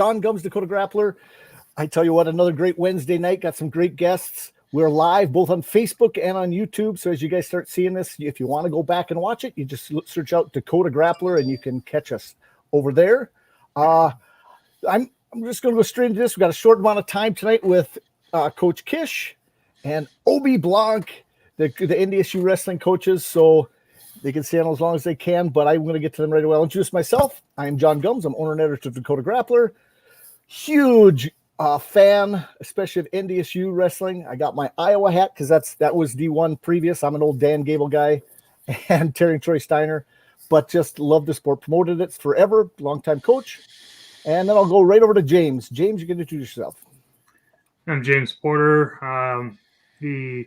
Jon Gums, Dakota Grappler. I tell you what, another great Wednesday night. Got some great guests. We're live both on Facebook and on YouTube. So as you guys start seeing this, if you want to go back and watch it, you just search out Dakota Grappler and you can catch us over there. I'm just going to go straight into this. We've got a short amount of time tonight with Coach Kish and Blanc, the NDSU wrestling coaches. So they can stay on as long as they can, but I'm going to get to them right away. I'll introduce myself. I'm Jon Gums. I'm owner and editor of Dakota Grappler. Huge fan, especially of NDSU wrestling. I got my Iowa hat because that was D1 previous. I'm an old Dan Gable guy and Terry and Troy Steiner, but just love the sport. Promoted it forever, longtime coach. And then I'll go right over to James. James, you can introduce yourself. I'm James Porter, the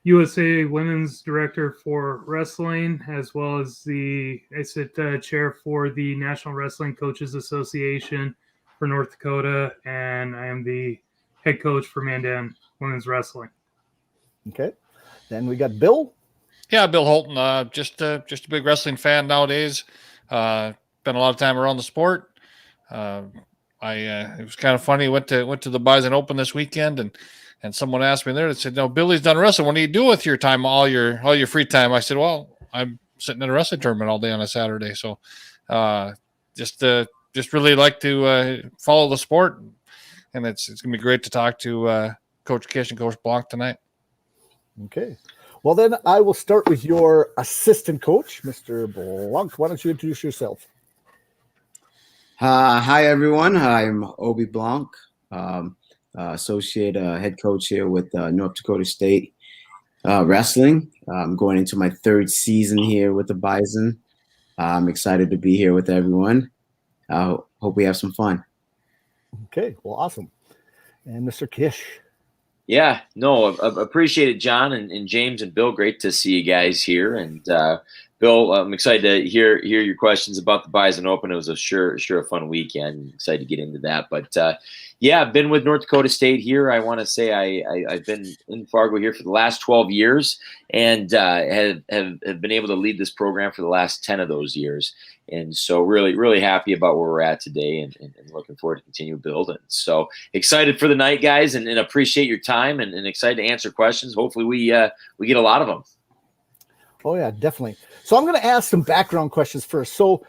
USA Women's Director for Wrestling, as well as I sit chair for the National Wrestling Coaches Association for North Dakota, and I am the head coach for Mandan Women's Wrestling. Okay. Then we got Bill. Yeah, Bill Holton. Just a big wrestling fan nowadays. Spent a lot of time around the sport. It was kind of funny. Went to the Bison Open this weekend, and someone asked me there. They said, "No, Billy's done wrestling. What do you do with your time, all your free time?" I said, "Well, I'm sitting in a wrestling tournament all day on a Saturday." So, just really like to follow the sport, and it's gonna be great to talk to Coach Kish and Coach Blanc tonight. Okay. Well, then I will start with your assistant coach, Mr. Blanc. Why don't you introduce yourself? Hi, everyone. I'm Blanc, associate head coach here with North Dakota State Wrestling. I'm going into my third season here with the Bison. I'm excited to be here with everyone. Hope we have some fun. Okay, well, awesome. And Mr. Kish. Yeah, no, appreciate it, John and James and Bill. Great to see you guys here. And Bill, I'm excited to hear your questions about the Bison Open. It was a sure a fun weekend. I'm excited to get into that. But yeah, I've been with North Dakota State here. I want to say I've been in Fargo here for the last 12 years and have been able to lead this program for the last 10 of those years. And so really, really happy about where we're at today and looking forward to continue building. So excited for the night, guys, and appreciate your time and excited to answer questions. Hopefully we get a lot of them. Oh, yeah, definitely. So I'm going to ask some background questions first. So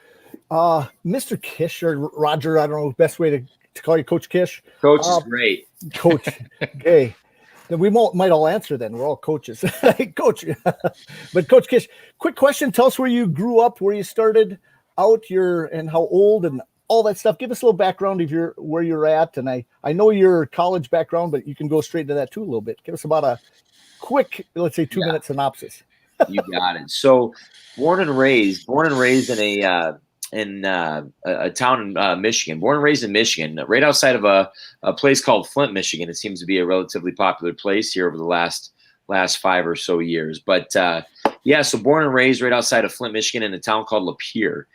Mr. Kish or Roger, I don't know the best way to call you Coach Kish. Coach is great. Coach. Okay. Then we might all answer then. We're all coaches. Coach. But Coach Kish, quick question. Tell us where you grew up, where you started out, and how old and all that stuff. Give us a little background of where you're at. And I know your college background, but you can go straight into that too a little bit. Give us about a quick, let's say 2-minute synopsis. You got it. So born and raised in a town in Michigan. Born and raised in Michigan, right outside of a place called Flint, Michigan. It seems to be a relatively popular place here over the last 5 or so years. But yeah, so born and raised right outside of Flint, Michigan, in a town called Lapeer.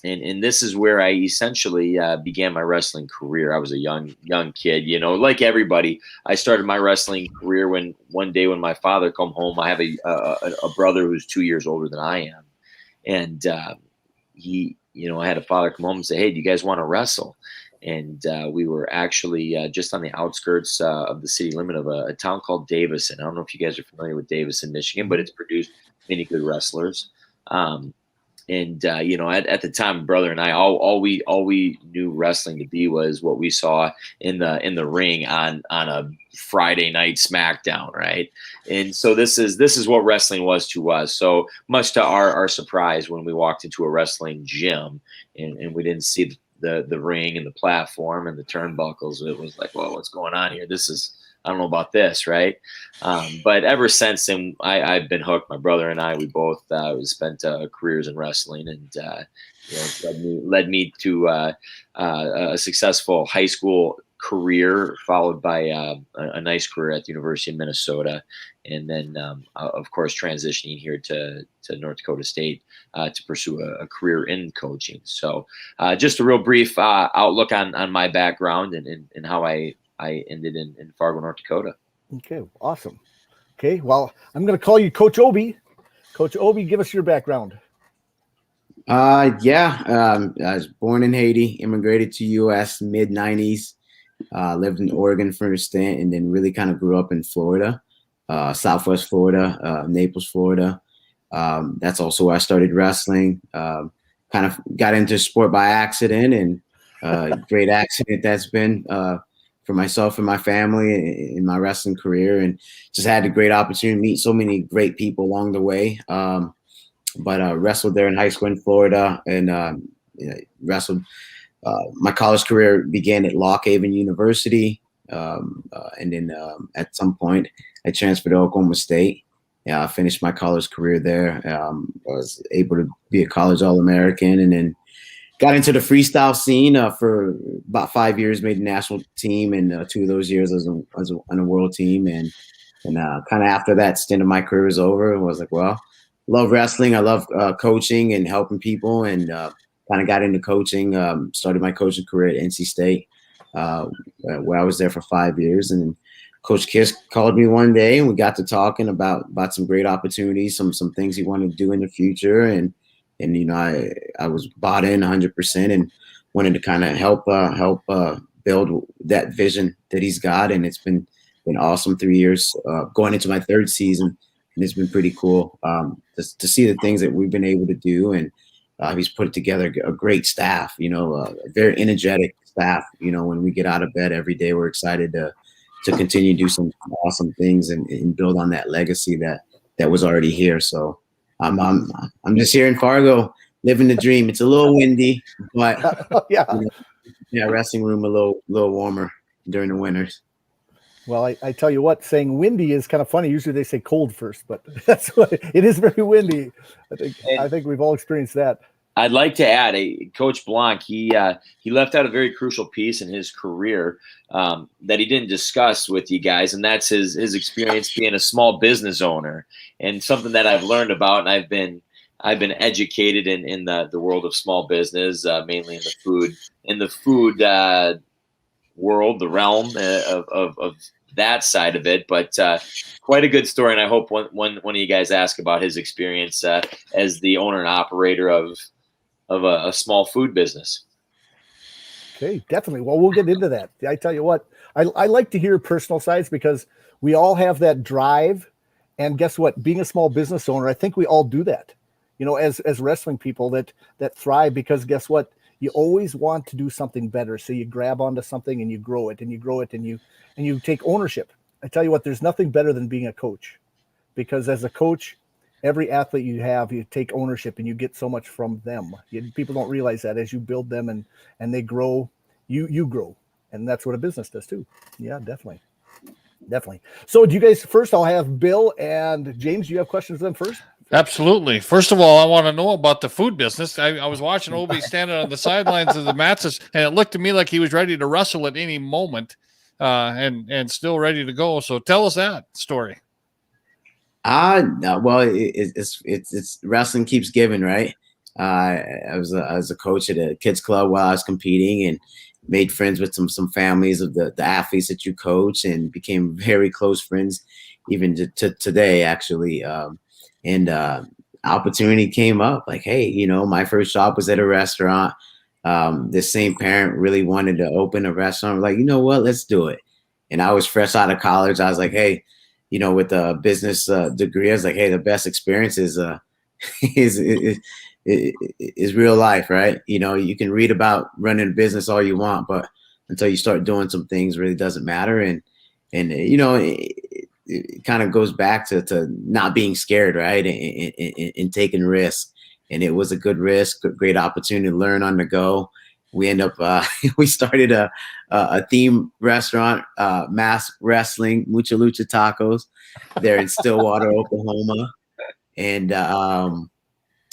And this is where I essentially began my wrestling career. I was a young kid, like everybody. I started my wrestling career one day when my father come home. I have a brother who's 2 years older than I am, and he, I had a father come home and say, "Hey, do you guys want to wrestle?" And we were actually just on the outskirts of the city limit of a town called Davison. I don't know if you guys are familiar with Davison, Michigan, but it's produced many good wrestlers. And at the time, brother and I, all we knew wrestling to be was what we saw in the ring on a Friday night SmackDown, right? And so this is what wrestling was to us. So much to our surprise when we walked into a wrestling gym and we didn't see the ring and the platform and the turnbuckles, it was like, well, what's going on here? I don't know about this, right? But ever since then, I've been hooked. My brother and I, we both spent careers in wrestling, and led me to a successful high school career, followed by a nice career at the University of Minnesota, and then of course transitioning here to North Dakota State to pursue a career in coaching. So just a real brief outlook on my background and how I ended in Fargo, North Dakota. Okay, awesome. Okay, well, I'm going to call you Coach Obi. Coach Obi, give us your background. Yeah. I was born in Haiti, immigrated to U.S. mid-90s, lived in Oregon for a stint, and then really kind of grew up in Florida, Southwest Florida, Naples, Florida. That's also where I started wrestling. Kind of got into sport by accident, and great accident that's been for myself and my family in my wrestling career, and just had a great opportunity to meet so many great people along the way. But wrestled there in high school in Florida, and wrestled. My college career began at Lock Haven University, and then at some point I transferred to Oklahoma State. Yeah, I finished my college career there. I was able to be a college All-American, and then got into the freestyle scene for about 5 years. Made the national team, and 2 of those years on a world team. And kind of after that stint of my career was over, I was like, well, love wrestling. I love coaching and helping people, and kind of got into coaching. Started my coaching career at NC State, where I was there for 5 years. And Coach Kish called me one day, and we got to talking about some great opportunities, some things he wanted to do in the future. And I was bought in 100% and wanted to kind of help build that vision that he's got. And it's been awesome 3 years, going into my 3rd season. And it's been pretty cool to see the things that we've been able to do. And he's put together a great staff, a very energetic staff. When we get out of bed every day, we're excited to continue to do some awesome things and build on that legacy that was already here. So I'm just here in Fargo, living the dream. It's a little windy, but yeah, wrestling room a little warmer during the winters. Well, I tell you what, saying windy is kind of funny. Usually they say cold first, but that's what it is. Very windy. I think we've all experienced that. I'd like to add, Coach Blanc, he left out a very crucial piece in his career that he didn't discuss with you guys, and that's his experience being a small business owner, and something that I've learned about, and I've been educated in the world of small business, mainly in the food world, the realm of that side of it, but quite a good story. And I hope one of you guys ask about his experience as the owner and operator of a small food business. Okay, definitely. Well, we'll get into that. I tell you what, I like to hear personal sides, because we all have that drive. And guess what? Being a small business owner, I think we all do that, as wrestling people that thrive, because guess what? You always want to do something better. So you grab onto something and you grow it and you grow it and you take ownership. I tell you what, there's nothing better than being a coach, because as a coach, every athlete you have, you take ownership and you get so much from them. People don't realize that as you build them and they grow, you grow. And that's what a business does too. Yeah, definitely. So do you guys, first I'll have Bill and James. Do you have questions then first? Absolutely. First of all, I want to know about the food business. I was watching Obi standing on the sidelines of the Metz's, and it looked to me like he was ready to wrestle at any moment, and still ready to go. So tell us that story. Well, it's wrestling keeps giving, right? I was a coach at a kids club while I was competing, and made friends with some families of the athletes that you coach, and became very close friends, even to today, actually. And opportunity came up, like, hey, my first job was at a restaurant. This same parent really wanted to open a restaurant. We're like, you know what, let's do it. And I was fresh out of college. I was like, hey, with a business degree, I was like, hey, the best experience is real life, right? You can read about running a business all you want, but until you start doing some things, it really doesn't matter. And it kind of goes back to not being scared, right? And taking risks. And it was a good risk, great opportunity to learn on the go. We end up, we started a theme restaurant, mass wrestling, Mucha Lucha Tacos, there in Stillwater, Oklahoma. And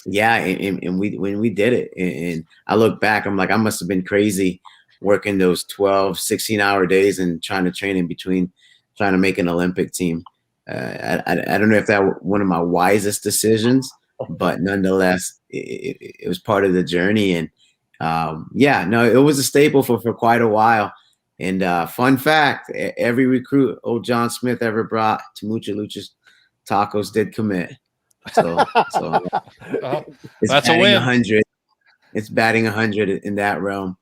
yeah, and when we did it, and I look back, I'm like, I must have been crazy working those 12, 16-hour days and trying to train in between, trying to make an Olympic team. I don't know if that was one of my wisest decisions, but nonetheless, it was part of the journey. And it was a staple for quite a while. And fun fact, every recruit old John Smith ever brought to Mucha Lucha Tacos did commit. So it's that's a win. 100. it's batting 100 in that realm.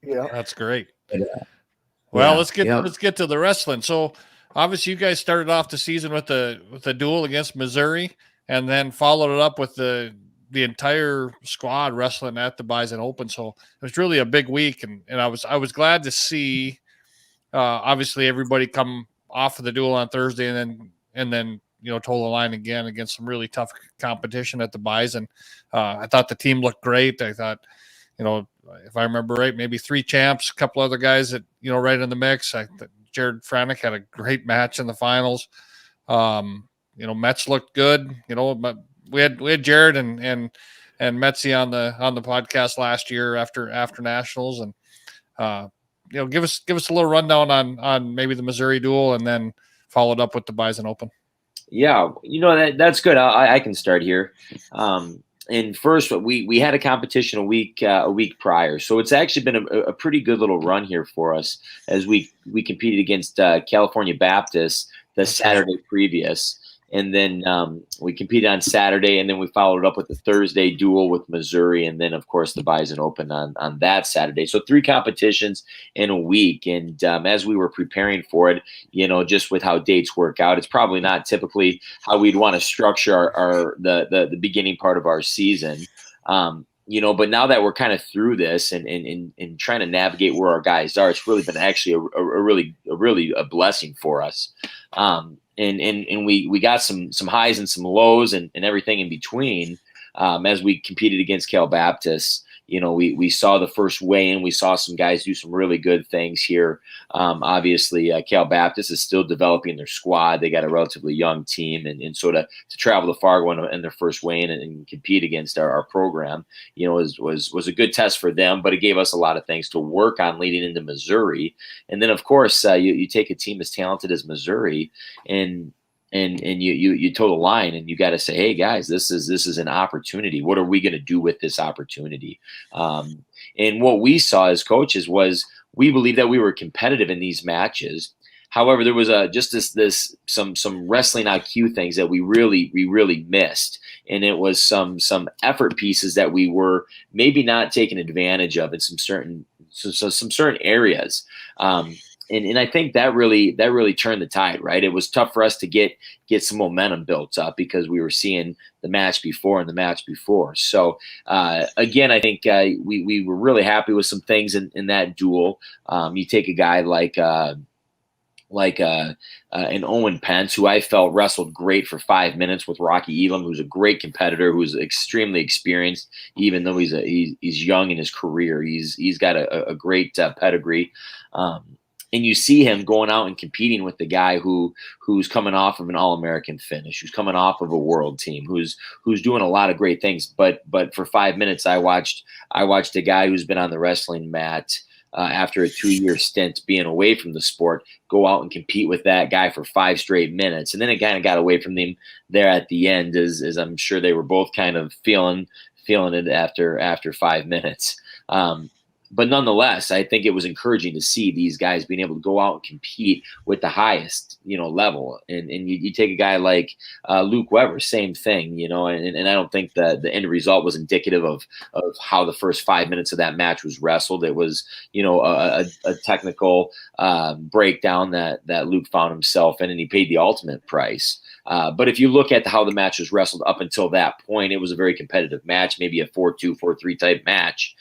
Yeah. That's great. But, Well, yeah, let's get to the wrestling. So obviously you guys started off the season with the duel against Missouri, and then followed it up with the entire squad wrestling at the Bison Open. So it was really a big week, and I was glad to see obviously everybody come off of the duel on Thursday, and then toe the line again against some really tough competition at the Bison. I thought the team looked great. I thought, if I remember right, maybe 3 champs, a couple other guys that, right in the mix. Jared Franick had a great match in the finals. Metz looked good. But we had Jared and Metzi on the podcast last year after nationals, and give us a little rundown on maybe the Missouri duel, and then followed up with the Bison Open. Yeah, that's good. I can start here. And first, we had a competition a week prior, so it's actually been a pretty good little run here for us as we competed against California Baptist the Saturday previous, and then we competed on Saturday, and then we followed up with the Thursday duel with Missouri, and then of course the Bison Open on that Saturday. So 3 competitions in a week, and as we were preparing for it, just with how dates work out, it's probably not typically how we'd want to structure the beginning part of our season. But now that we're kind of through this and trying to navigate where our guys are, it's really been actually a really blessing for us. And we got some highs and some lows and everything in between as we competed against Cal Baptist. We saw the first weigh-in. We saw some guys do some really good things here. Obviously, Cal Baptist is still developing their squad. They got a relatively young team, and so to travel to Fargo in their first weigh-in and compete against our program, was a good test for them. But it gave us a lot of things to work on leading into Missouri. And then, of course, you take a team as talented as Missouri, and you toe the line, and you got to say, hey guys, this is an opportunity. What are we going to do with this opportunity? And what we saw as coaches was we believe that we were competitive in these matches. However, there was some wrestling IQ things that we really missed, and it was some effort pieces that we were maybe not taking advantage of in some certain areas. And I think that really turned the tide, right? It was tough for us to get some momentum built up because we were seeing the match before and the match before. So again, I think we were really happy with some things in that duel. You take a guy like an Owen Pence, who I felt wrestled great for 5 minutes with Rocky Elam, who's a great competitor, who's extremely experienced, even though he's young in his career. He's got a great pedigree. And you see him going out and competing with the guy who's coming off of an All-American finish, who's coming off of a world team, who's doing a lot of great things. But for 5 minutes, I watched a guy who's been on the wrestling mat after a 2-year stint being away from the sport, go out and compete with that guy for 5 straight minutes. And then it kind of got away from him there at the end, as I'm sure they were both kind of feeling it after 5 minutes. But nonetheless, I think it was encouraging to see these guys being able to go out and compete with the highest, level. And you take a guy like Luke Weber, same thing, and I don't think the end result was indicative of how the first 5 minutes of that match was wrestled. It was, a technical breakdown that Luke found himself in, and he paid the ultimate price. But if you look at how the match was wrestled up until that point, it was a very competitive match, maybe a 4-2, 4-3 type match.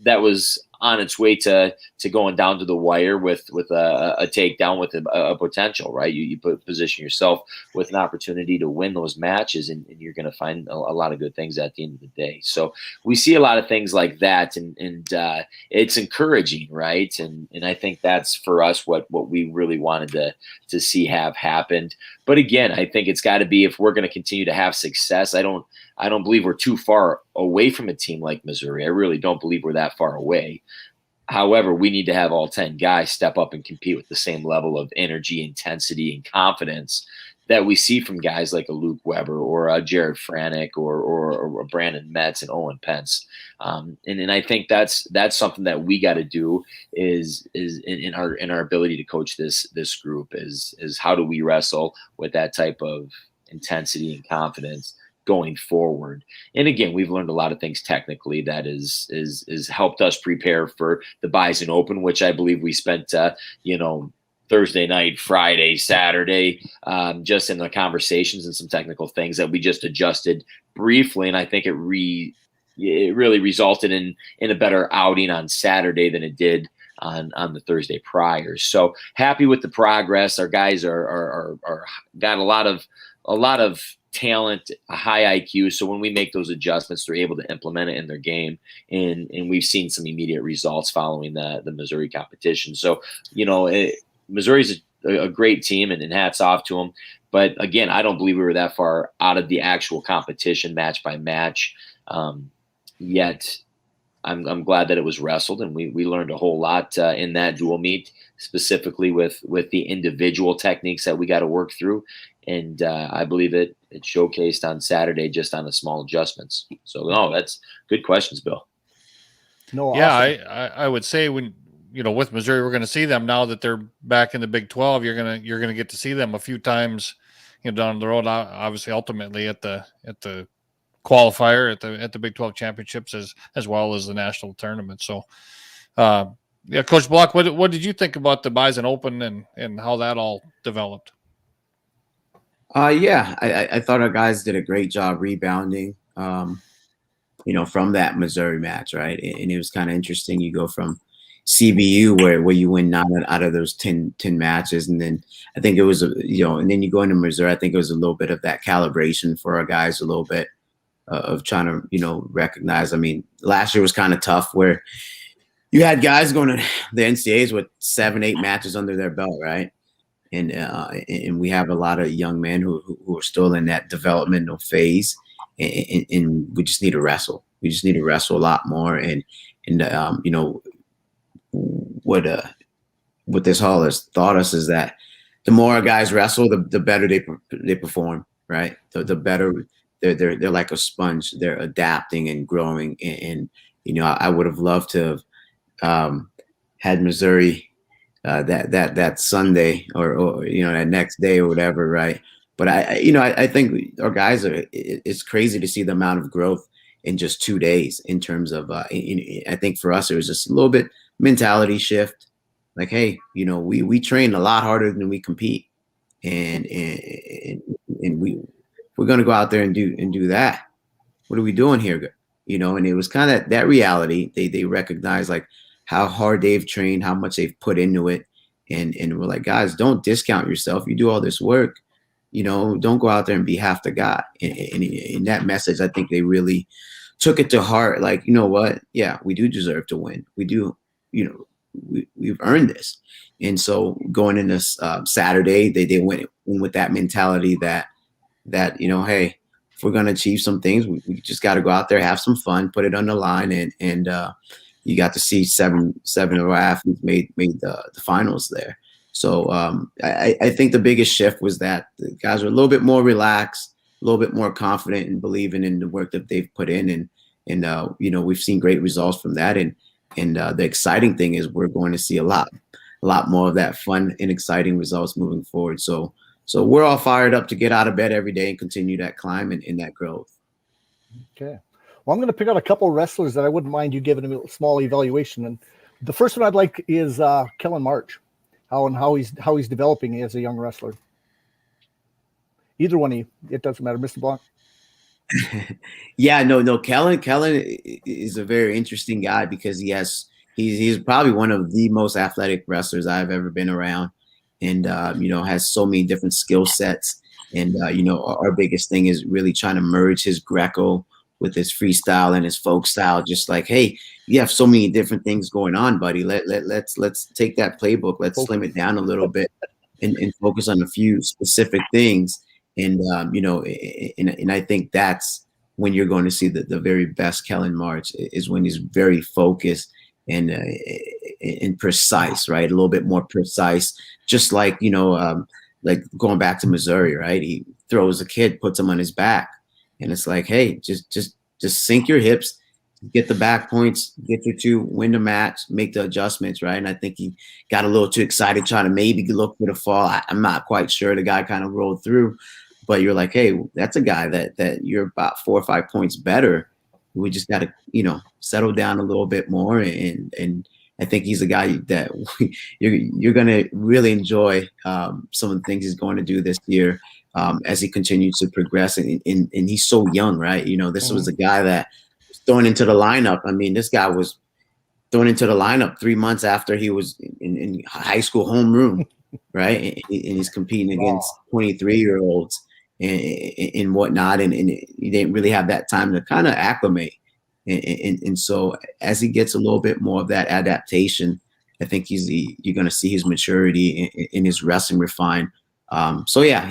That was on its way to going down to the wire with a takedown with a potential, right? You position yourself with an opportunity to win those matches, and you're going to find a lot of good things at the end of the day. So we see a lot of things like that, and it's encouraging, right? And I think that's for us what we really wanted to see have happened. But again, I think it's got to be, if we're going to continue to have success, I don't believe we're too far away from a team like Missouri. I really don't believe we're that far away. However, we need to have all 10 guys step up and compete with the same level of energy, intensity, and confidence that we see from guys like a Luke Weber or a Jared Franick or Brandon Metz and Owen Pence. And I think that's something that we got to do is in our ability to coach this group is how do we wrestle with that type of intensity and confidence going forward. And again, we've learned a lot of things technically that is helped us prepare for the Bison Open, which I believe we spent Thursday night, Friday, Saturday, just in the conversations and some technical things that we just adjusted briefly. And I think it really resulted in a better outing on Saturday than it did on the Thursday prior. So happy with the progress. Our guys are got a lot of talent, a high IQ. So when we make those adjustments, they're able to implement it in their game. And we've seen some immediate results following the Missouri competition. So, Missouri's a great team, and hats off to them. But again, I don't believe we were that far out of the actual competition match by match yet. I'm glad that it was wrestled, and we learned a whole lot in that dual meet, specifically with the individual techniques that we got to work through. And I believe it showcased on Saturday just on the small adjustments. So, no, that's good questions, Bill. No, yeah, awesome. I would say when, with Missouri, we're going to see them now that they're back in the Big 12. You're going to get to see them a few times, down the road. Obviously, ultimately at the qualifier at the Big 12 championships as well as the national tournament. So, Coach Blanc, what did you think about the Bison Open and how that all developed? I thought our guys did a great job rebounding, from that Missouri match, right? And it was kind of interesting. You go from CBU where you win 9 out of those 10 matches. And then I think it was, and then you go into Missouri. I think it was a little bit of that calibration for our guys, a little bit of trying to, recognize. I mean, last year was kind of tough where you had guys going to the NCAAs with 7-8 matches under their belt, right? And we have a lot of young men who are still in that developmental phase, and we just need to wrestle. We just need to wrestle a lot more. And what this hall has taught us is that the more our guys wrestle, the better they perform, right? The better they're like a sponge. They're adapting and growing. And I would have loved to have had Missouri that Sunday or that next day or whatever, right? But I think our guys it's crazy to see the amount of growth in just 2 days in terms of I think for us it was just a little bit mentality shift. Like, hey, we train a lot harder than we compete, and we're gonna go out there and do that. What are we doing here? And it was kind of that reality. They recognize like how hard they've trained, how much they've put into it, and we're like, guys, don't discount yourself. You do all this work, don't go out there and be half the guy. And in that message, I think they really took it to heart. Like, you know what? Yeah, we do deserve to win. We do. We've earned this. And so going into Saturday, they went in with that mentality that hey, if we're going to achieve some things, we just got to go out there, have some fun, put it on the line. And you got to see seven of our athletes made the finals there. So I think the biggest shift was that the guys were a little bit more relaxed, a little bit more confident and believing in the work that they've put in. And we've seen great results from that. And the exciting thing is we're going to see a lot more of that fun and exciting results moving forward. So we're all fired up to get out of bed every day and continue that climb and that growth. Okay. Well, I'm going to pick out a couple of wrestlers that I wouldn't mind you giving a small evaluation. And the first one I'd like is Kellen March, how he's developing as a young wrestler. Either one of you, it doesn't matter, Mr. Blanc. Yeah, no. Kellen is a very interesting guy because he's probably one of the most athletic wrestlers I've ever been around, and has so many different skill sets. And our biggest thing is really trying to merge his Greco with his freestyle and his folk style. Just like, hey, you have so many different things going on, buddy. Let's take that playbook. Let's slim it down a little bit and focus on a few specific things. And and I think that's when you're going to see the very best Kellen March is when he's very focused and precise, right? A little bit more precise, just like like going back to Missouri, right? He throws a kid, puts him on his back, and it's like, hey, just sink your hips, get the back points, get your 2, win the match, make the adjustments, right? And I think he got a little too excited trying to maybe look for the fall. I'm not quite sure. The guy kind of rolled through. but you're like, hey, that's a guy that you're about 4 or 5 points better. We just got to, settle down a little bit more. And I think he's a guy that you're going to really enjoy some of the things he's going to do this year as he continues to progress. And he's so young, right? This was a guy that was thrown into the lineup. I mean, this guy was thrown into the lineup 3 months after he was in high school homeroom, right? And he's competing against 23-year-olds and whatnot. And he didn't really have that time to kind of acclimate. And so as he gets a little bit more of that adaptation, I think you're going to see his maturity in his wrestling refine. So yeah,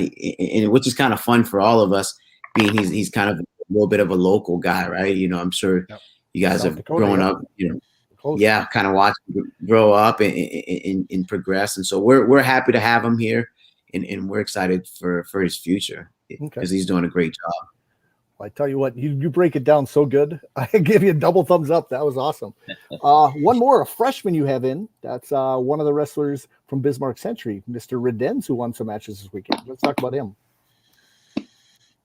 which is kind of fun for all of us, being he's kind of a little bit of a local guy, right? I'm sure you guys have grown up, kind of watching him grow up and progress. And so we're happy to have him here, and we're excited for his future because he's doing a great job. I tell you what, you break it down so good. I give you a double thumbs up. That was awesome. One more, a freshman you have in. That's one of the wrestlers from Bismarck Century, Mr. Redens, who won some matches this weekend. Let's talk about him.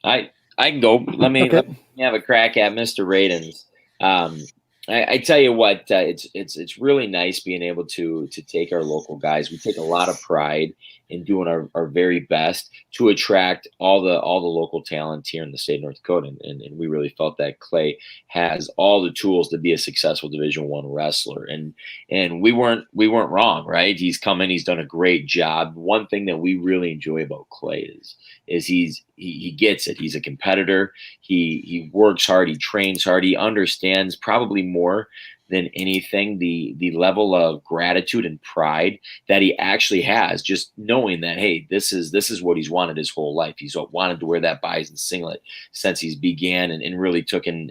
I can go. Let me have a crack at Mr. Redens. I tell you what, it's really nice being able to take our local guys. We take a lot of pride in doing our very best to attract all the local talent here in the state of North Dakota, and we really felt that Clay has all the tools to be a successful Division I wrestler, and we weren't wrong, right? He's come in, he's done a great job. One thing that we really enjoy about Clay is he gets it. He's a competitor. He works hard. He trains hard. He understands probably more than anything the level of gratitude and pride that he actually has, just knowing that, hey, this is what he's wanted his whole life. He's wanted to wear that bison singlet since he's began, and really took an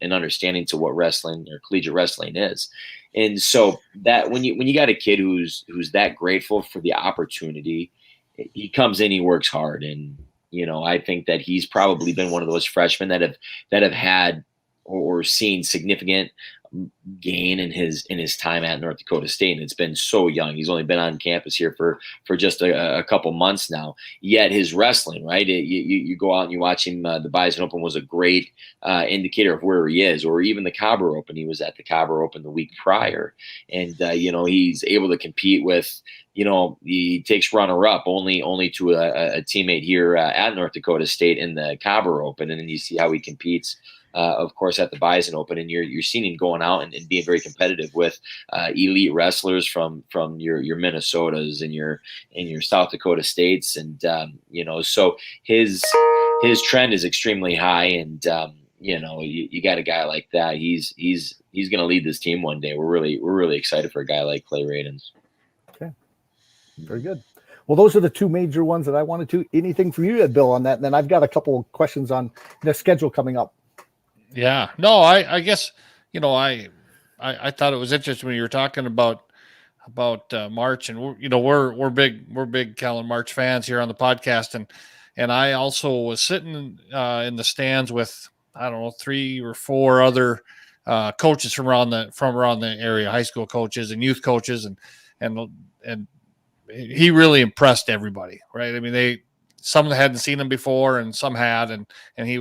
understanding to what wrestling or collegiate wrestling is. And so that when you got a kid who's that grateful for the opportunity, he comes in, he works hard, and I think that he's probably been one of those freshmen that have had or seen significant gain in his time at North Dakota State, and it's been so young. He's only been on campus here for just a couple months now. Yet his wrestling, right? You go out and you watch him. The Bison Open was a great indicator of where he is, or even the Cobber Open. He was at the Cobber Open the week prior, and he's able to compete with. He takes runner-up only to a teammate here at North Dakota State in the Cobber Open, and then you see how he competes. Of course, at the Bison Open, and you're seeing him going out and being very competitive with elite wrestlers from your Minnesotas and your South Dakota States, and so his trend is extremely high, and you got a guy like that. He's going to lead this team one day. We're really excited for a guy like Clay Redens. Okay, very good. Well, those are the two major ones that I wanted to. Anything from you, Bill, on that? And then I've got a couple of questions on the schedule coming up. Yeah, no, I guess, I thought it was interesting when you were talking about March, and we're big Kellen March fans here on the podcast. And I also was sitting in the stands with, I don't know, 3 or 4 other coaches from around the area, high school coaches and youth coaches. And he really impressed everybody, right? I mean, some hadn't seen him before and some had, and he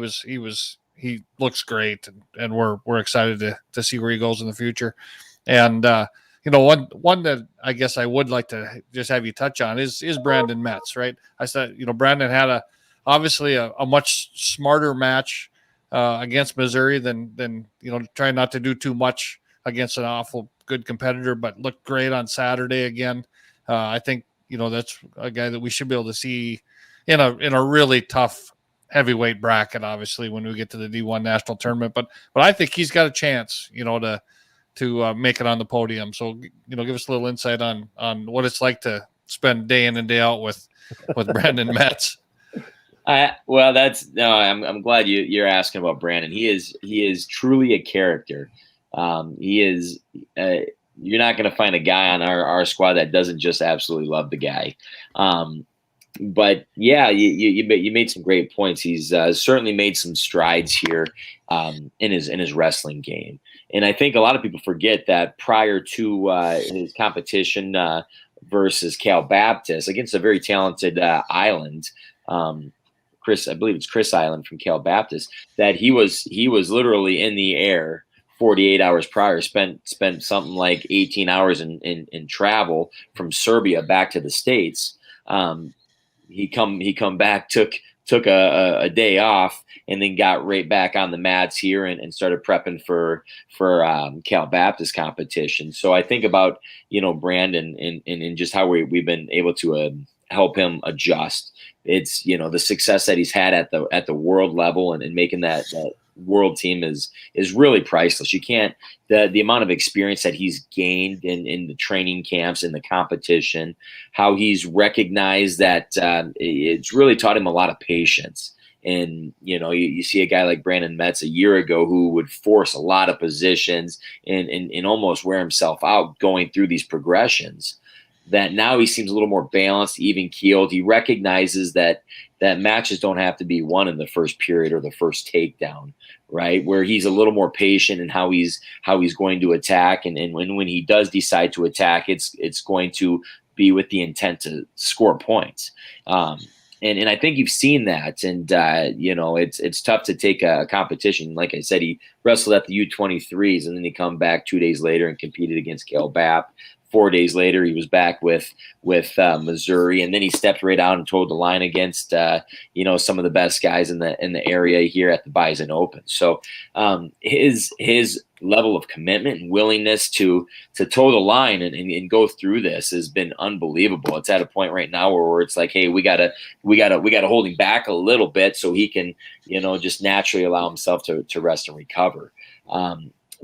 looks great, and we're excited to see where he goes in the future. And one that I guess I would like to just have you touch on is Brandon Metz, right? I said Brandon had obviously a much smarter match against Missouri than trying not to do too much against an awful good competitor, but looked great on Saturday again. I think that's a guy that we should be able to see in a really tough heavyweight bracket, obviously, when we get to the D1 national tournament, but I think he's got a chance, to make it on the podium. So, give us a little insight on what it's like to spend day in and day out with Brandon Metz. Well, I'm glad you're asking about Brandon. He is truly a character. He is, you're not going to find a guy on our squad that doesn't just absolutely love the guy. But yeah, you made some great points. He's certainly made some strides here in his wrestling game, and I think a lot of people forget that prior to his competition versus Cal Baptist against a very talented Island, I believe it's Chris Island from Cal Baptist, that he was literally in the air 48 hours prior, spent something like 18 hours in travel from Serbia back to the States. He come back, took a day off, and then got right back on the mats here and started prepping for Cal Baptist competition. So I think about, Brandon and just how we've been able to help him adjust. It's, the success that he's had at the world level and making that world team is really priceless. You can't, the amount of experience that he's gained in the training camps, in the competition, how he's recognized that it's really taught him a lot of patience. And, you see a guy like Brandon Metz a year ago who would force a lot of positions and almost wear himself out going through these progressions, that now he seems a little more balanced, even keeled. He recognizes that matches don't have to be won in the first period or the first takedown, right? Where he's a little more patient in how he's going to attack. And when he does decide to attack, it's going to be with the intent to score points. And I think you've seen that. And, it's tough to take a competition. Like I said, he wrestled at the U23s, and then he come back 2 days later and competed against Cal Bap. 4 days later, he was back with Missouri, and then he stepped right out and toed the line against some of the best guys in the area here at the Bison Open. So his level of commitment and willingness to toe the line and go through this has been unbelievable. It's at a point right now where it's like, hey, we gotta hold him back a little bit so he can just naturally allow himself to rest and recover.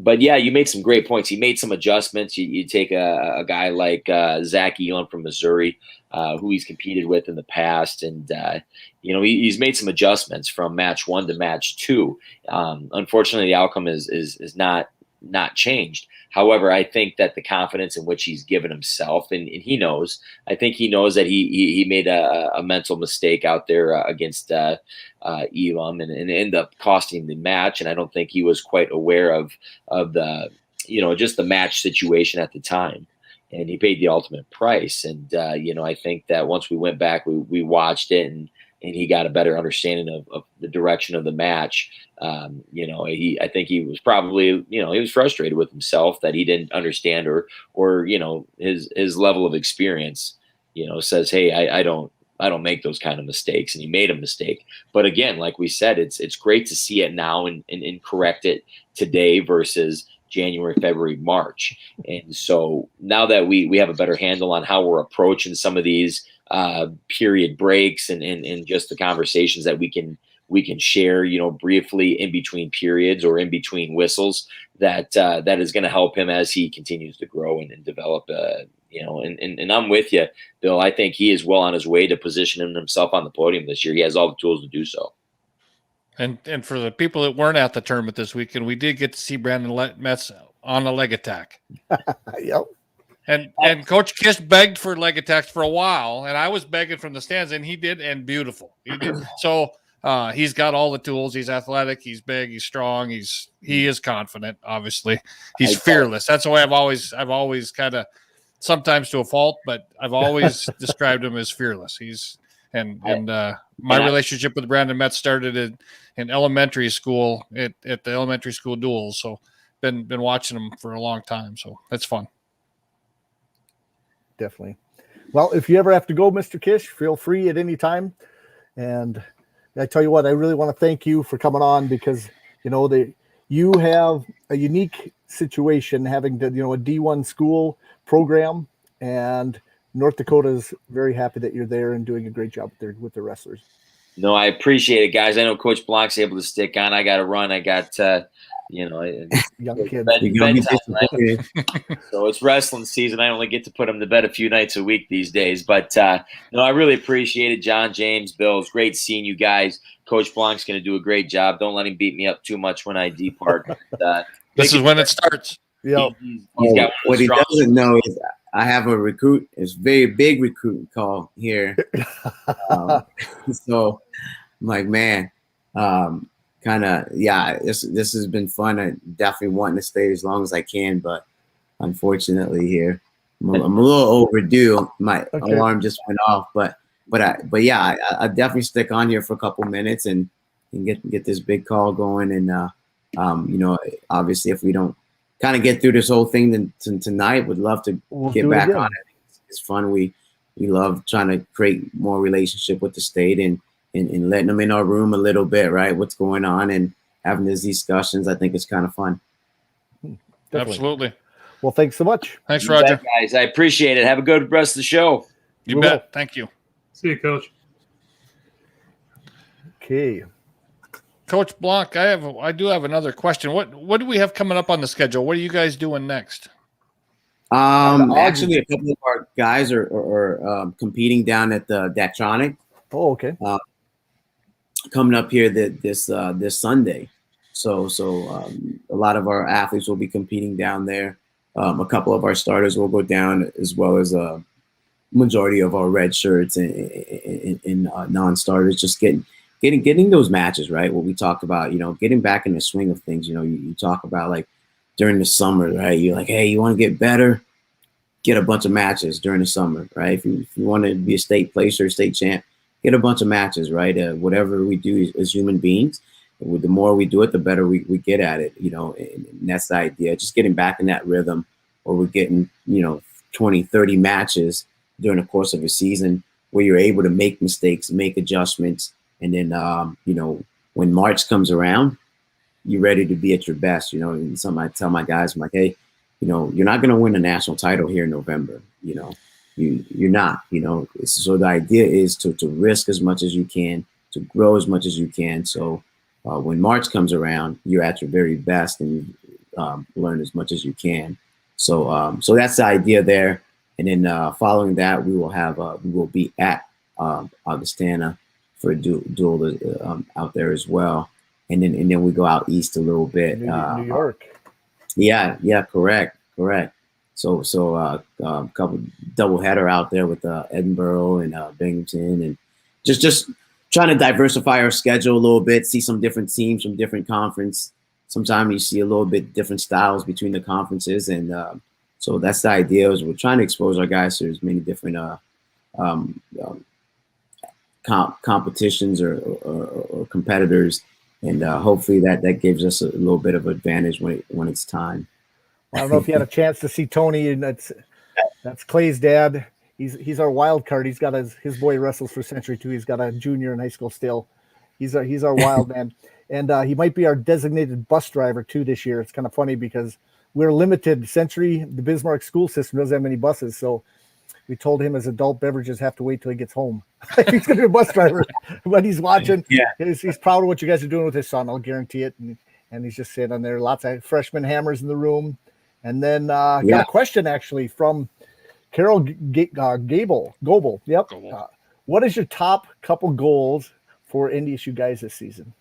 But yeah, you made some great points. He made some adjustments. You take a guy like Zach Elam from Missouri, who he's competed with in the past, and he's made some adjustments from match 1 to match 2. Unfortunately, the outcome is not changed. However, I think that the confidence in which he's given himself, and he knows, I think he knows that he made a mental mistake out there against Elam and ended up costing the match. And I don't think he was quite aware of the, just the match situation at the time. And he paid the ultimate price. And, I think that once we went back, we watched it and he got a better understanding of the direction of the match. I think he was probably, he was frustrated with himself that he didn't understand or his level of experience, says, hey, I don't make those kind of mistakes, and he made a mistake. But again, like we said, it's great to see it now and correct it today versus January, February, March. And so now that we have a better handle on how we're approaching some of these period breaks and just the conversations that we can share, briefly in between periods or in between whistles, that is going to help him as he continues to grow and develop. And I'm with you, Bill. I think he is well on his way to positioning himself on the podium this year. He has all the tools to do so. And for the people that weren't at the tournament this weekend, we did get to see Brandon Metz on a leg attack. Yep. And Coach Kish begged for leg attacks for a while, and I was begging from the stands, and he did, and beautiful. He did. So he's got all the tools. He's athletic. He's big. He's strong. He is confident. Obviously, he's fearless. That's the way I've always kind of, sometimes to a fault, but I've always described him as fearless. My relationship with Brandon Metz started in elementary school at the elementary school Duel. So been watching him for a long time. So that's fun. Definitely. Well, if you ever have to go, Mr. Kish, feel free at any time. And I tell you what, I really want to thank you for coming on, because, you have a unique situation having to, a D1 school program, and North Dakota is very happy that you're there and doing a great job there with the wrestlers. No, I appreciate it, guys. I know Coach Blanc's able to stick on. I got to run. I got, young kids. Bedtime, right? So it's wrestling season. I only get to put them to bed a few nights a week these days. But I really appreciate it. John, James, Bill, it's great seeing you guys. Coach Blanc's going to do a great job. Don't let him beat me up too much when I depart. This is when it starts. Yeah. He's got what he doesn't know is I have a recruit. It's a very big recruiting call here. So I'm like, man, this has been fun. I definitely want to stay as long as I can, but unfortunately here, I'm a little overdue. My alarm just went off, but but yeah, I definitely stick on here for a couple minutes and get this big call going. And you know, obviously, if we don't kind of get through this whole thing then tonight, would love to get back on it. It's fun. We love trying to create more relationship with the state and letting them in our room a little bit, right? What's going on and having these discussions. I think it's kind of fun. Definitely. Absolutely. Well, thanks so much. Thanks, You Roger. bet, guys. I appreciate it. Have a good rest of the show. You We bet. will. Thank you. See you, Coach. Okay. Coach Blanc, I do have another question. What do we have coming up on the schedule? What are you guys doing next? Actually, a couple of our guys are competing down at the Daktronic. Oh, okay. Coming up here this Sunday. So a lot of our athletes will be competing down there. A couple of our starters will go down, as well as a majority of our red shirts and non-starters. Just getting those matches, right? What we talked about, you know, getting back in the swing of things. You know, you talk about like during the summer, right? You're like, hey, you want to get better? Get a bunch of matches during the summer, right? If you want to be a state placer, a state champ, get a bunch of matches, right? Whatever we do as human beings, the more we do it, the better we get at it, you know, and that's the idea. Just getting back in that rhythm where we're getting, you know, 20, 30 matches during the course of a season where you're able to make mistakes, make adjustments. And then, you know, when March comes around, you're ready to be at your best, you know. And I tell my guys, I'm like, hey, you know, you're not going to win a national title here in November. You know, you're not, you know. So the idea is to risk as much as you can, to grow as much as you can. So when March comes around, you're at your very best and you learn as much as you can. So so that's the idea there. And then following that, we will be at Augustana for a duel out there as well. And then we go out east a little bit. New York. Yeah, correct. So couple double header out there with Edinburgh and Binghamton, and just trying to diversify our schedule a little bit, see some different teams from different conference. Sometimes you see a little bit different styles between the conferences, and so that's the idea. Is we're trying to expose our guys to as many different competitions or competitors. And hopefully that gives us a little bit of advantage when it's time. I don't know if you had a chance to see Tony, and that's Clay's dad. He's our wild card. He's got his boy wrestles for Century too. He's got a junior in high school still. He's our wild man, and he might be our designated bus driver too this year. It's kind of funny because we're limited. Century, the Bismarck school system doesn't have many buses, so we told him his adult beverages have to wait till he gets home. He's going to be a bus driver when he's watching. Yeah. He's proud of what you guys are doing with his son. I'll guarantee it. And he's just sitting on there. Lots of freshman hammers in the room. And then got a question actually from Carol Goebel. Yep. What is your top couple goals for NDSU guys this season?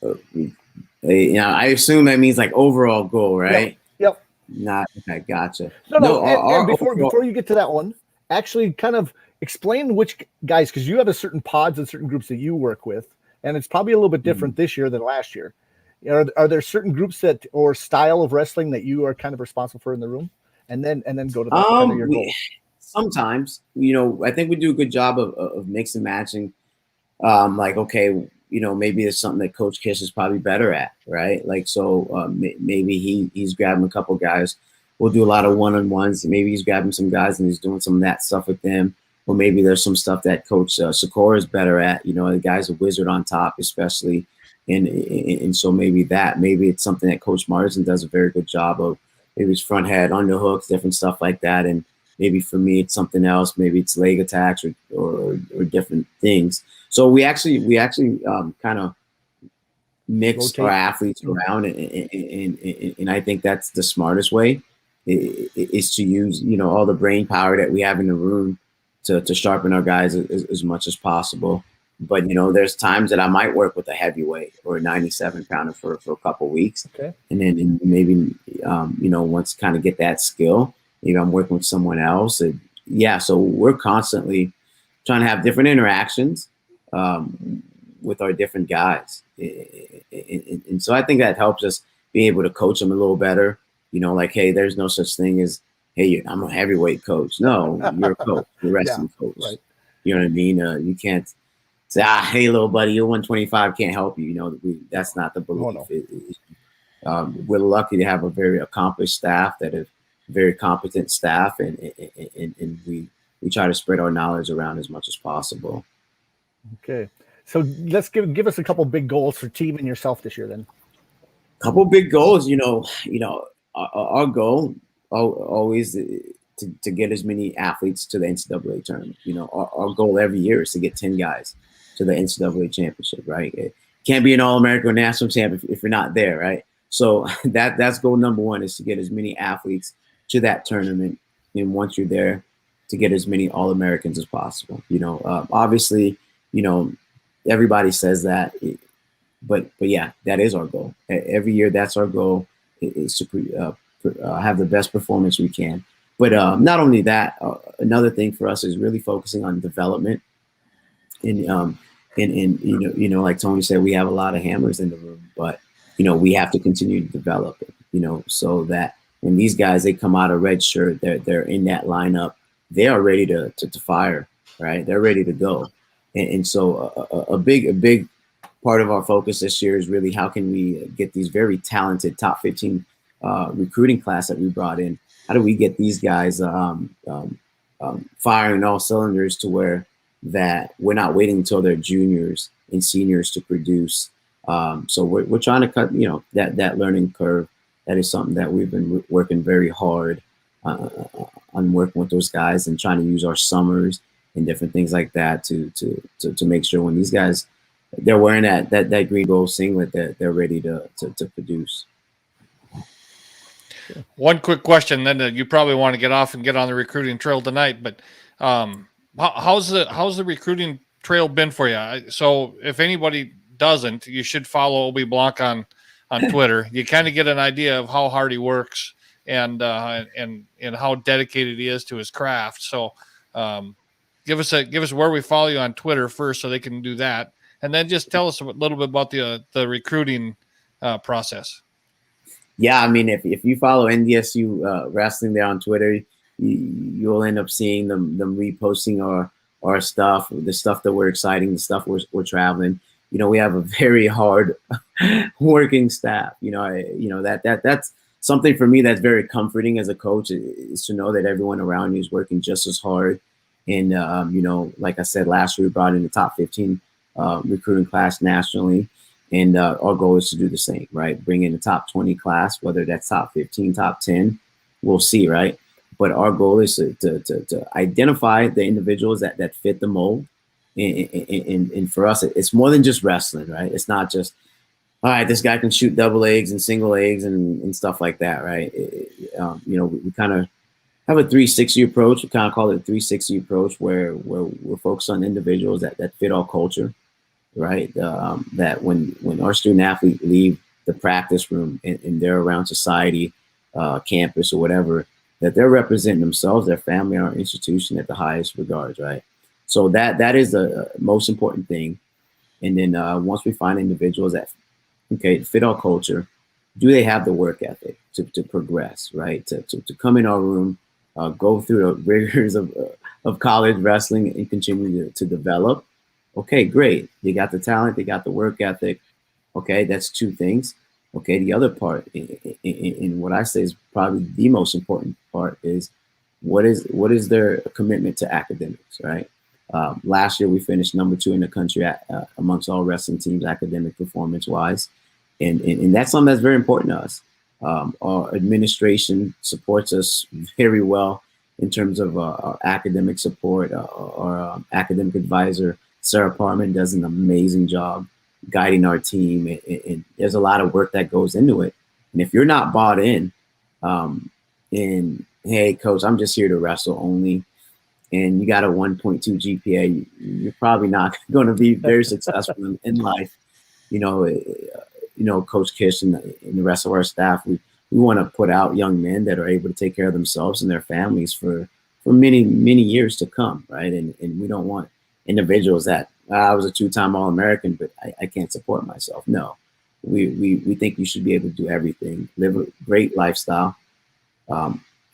You know, I assume that means like overall goal, right? Yep. Not okay, gotcha. No. And before you get to that one, actually kind of explain which guys, because you have a certain pods and certain groups that you work with, and it's probably a little bit different this year than last year. Are there certain groups that or style of wrestling that you are kind of responsible for in the room, and then go to the kind of your goals? Sometimes, you know, I think we do a good job of mix and matching. Like, okay, you know, maybe it's something that Coach Kish is probably better at, right? Like, so maybe he's grabbing a couple guys. We'll do a lot of one-on-ones. Maybe he's grabbing some guys and he's doing some of that stuff with them. Or maybe there's some stuff that Coach Sikora is better at. You know, the guy's a wizard on top, especially. And so maybe it's something that Coach Marsden does a very good job of. Maybe it's front head, underhooks, different stuff like that. And maybe for me, it's something else. Maybe it's leg attacks or different things. So we actually kind of mix our athletes around, and I think that's the smartest way is to use, you know, all the brain power that we have in the room to sharpen our guys as much as possible. But, you know, there's times that I might work with a heavyweight or a 97 pounder for a couple of weeks. Okay. And then maybe, you know, once kind of get that skill, maybe I'm working with someone else. And so we're constantly trying to have different interactions with our different guys. And so I think that helps us be able to coach them a little better. You know, like, hey, there's no such thing as, hey, I'm a heavyweight coach. No, you're a coach. You're a wrestling coach. Right. You know what I mean? You can't say, hey, little buddy, you're 125, can't help you. You know, that's not the belief. No. We're lucky to have a very accomplished staff, that is very competent staff, and we try to spread our knowledge around as much as possible. Okay. So let's give us a couple big goals for team and yourself this year then. Couple big goals, our goal always to get as many athletes to the NCAA tournament. Our goal every year is to get 10 guys to the NCAA championship, right? It can't be an All-American or national champ if you're not there, right? So that's goal number one, is to get as many athletes to that tournament. And once you're there, to get as many All-Americans as possible. Obviously, everybody says that, but yeah, that is our goal. Every year, that's our goal, is to have the best performance we can. But not only that, another thing for us is really focusing on development. And like Tony said, we have a lot of hammers in the room, but we have to continue to develop it. So that when these guys, they come out of red shirt, they're in that lineup, they are ready to fire, right? They're ready to go. And so a big part of our focus this year is really how can we get these very talented top 15 recruiting class that we brought in. How do we get these guys firing all cylinders to where that we're not waiting until they're juniors and seniors to produce. So we're trying to cut, that learning curve. That is something that we've been working very hard on working with those guys and trying to use our summers and different things like that to make sure when these guys, they're wearing that green gold singlet, that they're ready to produce. One quick question, then you probably want to get off and get on the recruiting trail tonight. But how's the recruiting trail been for you? So if anybody doesn't, you should follow Blanc on Twitter. You kind of get an idea of how hard he works and how dedicated he is to his craft. So give us where we follow you on Twitter first, so they can do that, and then just tell us a little bit about the recruiting process. Yeah, I mean, if you follow NDSU wrestling there on Twitter, you'll end up seeing them reposting our stuff, the stuff that we're exciting, the stuff we're traveling. We have a very hard working staff. That's something for me that's very comforting as a coach, is to know that everyone around you is working just as hard. And like I said, last year we brought in the top 15 recruiting class nationally. And our goal is to do the same, right? Bring in the top 20 class, whether that's top 15, top 10, we'll see, right? But our goal is to identify the individuals that fit the mold. And for us, it's more than just wrestling, right? It's not just, all right, this guy can shoot double legs and single legs and stuff like that, right? We kind of have a 360 approach. We kind of call it a 360 approach, where we're focused on individuals that fit our culture. Right, that when our student athlete leave the practice room and they're around society, campus or whatever, that they're representing themselves, their family, our institution at the highest regards, right? So that is the most important thing. And then once we find individuals that fit our culture, do they have the work ethic to progress, right? To come in our room, go through the rigors of college wrestling and continue to develop. Okay, great. They got the talent, they got the work ethic. Okay, that's two things. Okay, the other part, in what I say is probably the most important part, is what is their commitment to academics, right? Last year we finished number 2 in the country amongst all wrestling teams, academic performance-wise, and that's something that's very important to us. Our administration supports us very well in terms of our academic support. Our academic advisor, Sarah Parman, does an amazing job guiding our team, and there's a lot of work that goes into it. And if you're not bought in, and hey, coach, I'm just here to wrestle only, and you got a 1.2 GPA, you're probably not going to be very successful in life. Coach Kish and the rest of our staff, we want to put out young men that are able to take care of themselves and their families for many, many years to come, right? And we don't want individuals that I was a 2-time All-American, but I can't support myself. No, we think you should be able to do everything, live a great lifestyle,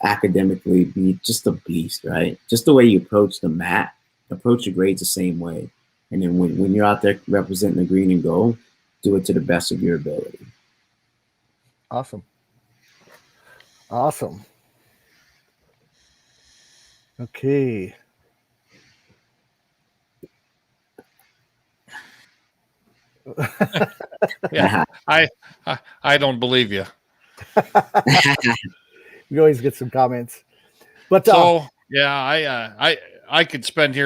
academically be just a beast, right? Just the way you approach the mat, approach your grades the same way. And then when you're out there representing the green and gold, do it to the best of your ability. Awesome. Okay. Yeah, I don't believe you. We always get some comments, but So yeah, I could spend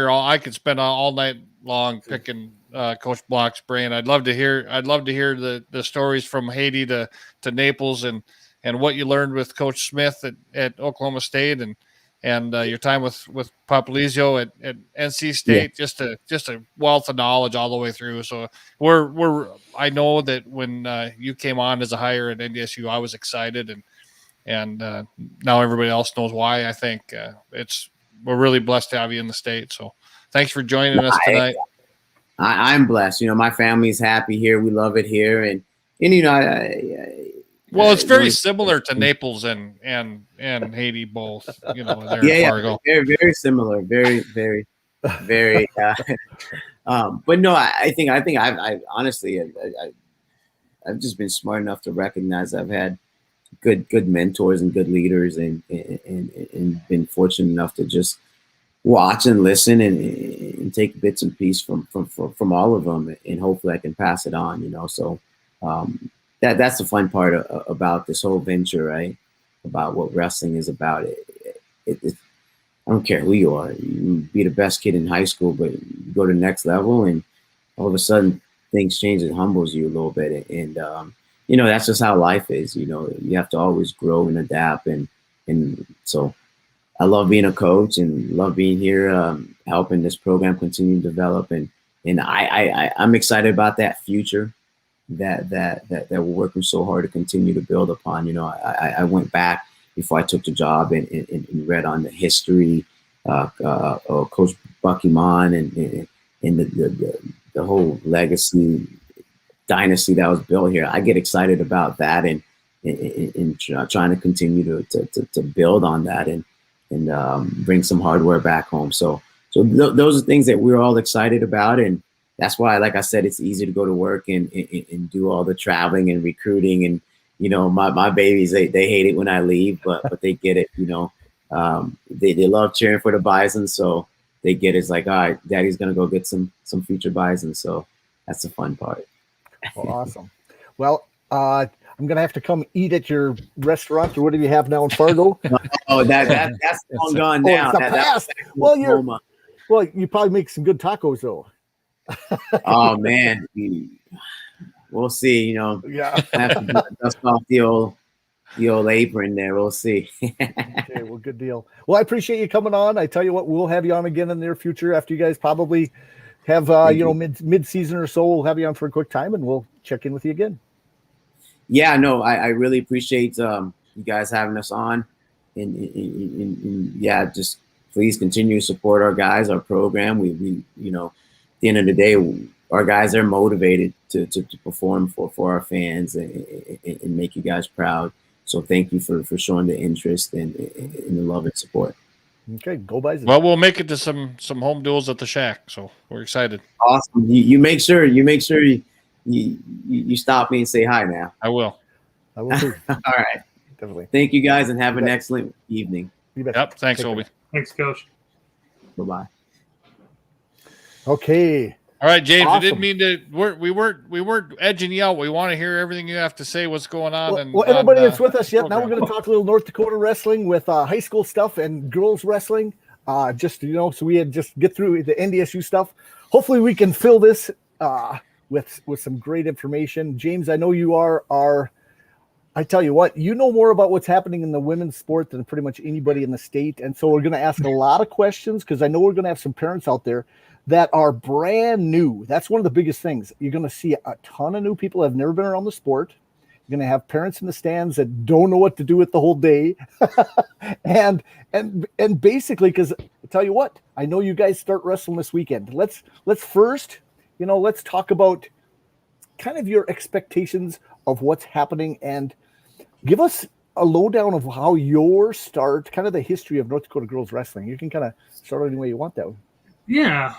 all night long picking Coach Blanc's brain. I'd love to hear the stories from Haiti to Naples and what you learned with Coach Smith at Oklahoma State and your time with Popolizio at NC State. Yeah. Just a wealth of knowledge all the way through. So I know that when you came on as a hire at NDSU, I was excited and now everybody else knows why. I think we're really blessed to have you in the state. So thanks for joining us tonight. I'm blessed. My family's happy here. We love it here. And well, it's very similar to Naples and Haiti both, there in Fargo. Very, very similar. Very, very, very. But no, I think I've honestly, I've just been smart enough to recognize I've had good mentors and good leaders and been fortunate enough to just watch and listen and take bits and pieces from all of them, and hopefully I can pass it on, so that's the fun part about this whole venture, right? About what wrestling is about. I don't care who you are. You be the best kid in high school, but you go to the next level and all of a sudden things change. It humbles you a little bit. And, that's just how life is. You have to always grow and adapt. And so I love being a coach and love being here, helping this program continue to develop. And I'm excited about that future that we're working so hard to continue to build upon. I went back before I took the job and read on the history, Coach Bucky Mon and the whole legacy dynasty that was built here. I get excited about that and trying to continue to build on that and bring some hardware back home. So those are things that we're all excited about, and that's why, like I said, it's easy to go to work and do all the traveling and recruiting. And my babies, they hate it when I leave, but they get it. They love cheering for the Bison, so they get it. It's like, all right, Daddy's gonna go get some future Bison. So that's the fun part. Well, awesome. Well, I'm gonna have to come eat at your restaurant or whatever you have now in Fargo. Oh, that's long gone now. It's the past. Well, you probably make some good tacos though. Oh man, we'll see. Yeah. I have to dust off the old apron there. We'll see. Okay, well, good deal. Well, I appreciate you coming on. I tell you what, we'll have you on again in the near future after you guys probably have mid season or so. We'll have you on for a quick time, and we'll check in with you again. Yeah, no, I really appreciate you guys having us on, and yeah, just please continue to support our guys, our program. We at the end of the day, our guys are motivated to perform for our fans and make you guys proud. So thank you for showing the interest and the love and support. Okay, go Bison. Well, we'll make it to some home duels at the Shack, so we're excited. Awesome. You make sure you stop me and say hi now. I will. I will too. All right. Definitely. Thank you guys and have an excellent evening. Yep. Thanks, Obi. Thanks, Coach. Bye-bye. Okay. All right, James. Awesome. I didn't mean to. We weren't edging you out. We want to hear everything you have to say. What's going on? Well, everybody that's with us yet. Now we're going to talk a little North Dakota wrestling with high school stuff and girls wrestling. So we had just get through the NDSU stuff. Hopefully, we can fill this with some great information. James, I know you are. I tell you what, you know more about what's happening in the women's sport than pretty much anybody in the state, and so we're going to ask a lot of questions because I know we're going to have some parents out there that are brand new. That's one of the biggest things. You're going to see a ton of new people that have never been around the sport. You're going to have parents in the stands that don't know what to do with the whole day. and basically, because I tell you what, I know you guys start wrestling this weekend. Let's first, let's talk about kind of your expectations of what's happening and give us a lowdown of how your start, kind of the history of North Dakota girls wrestling. You can kind of start any way you want that. Yeah.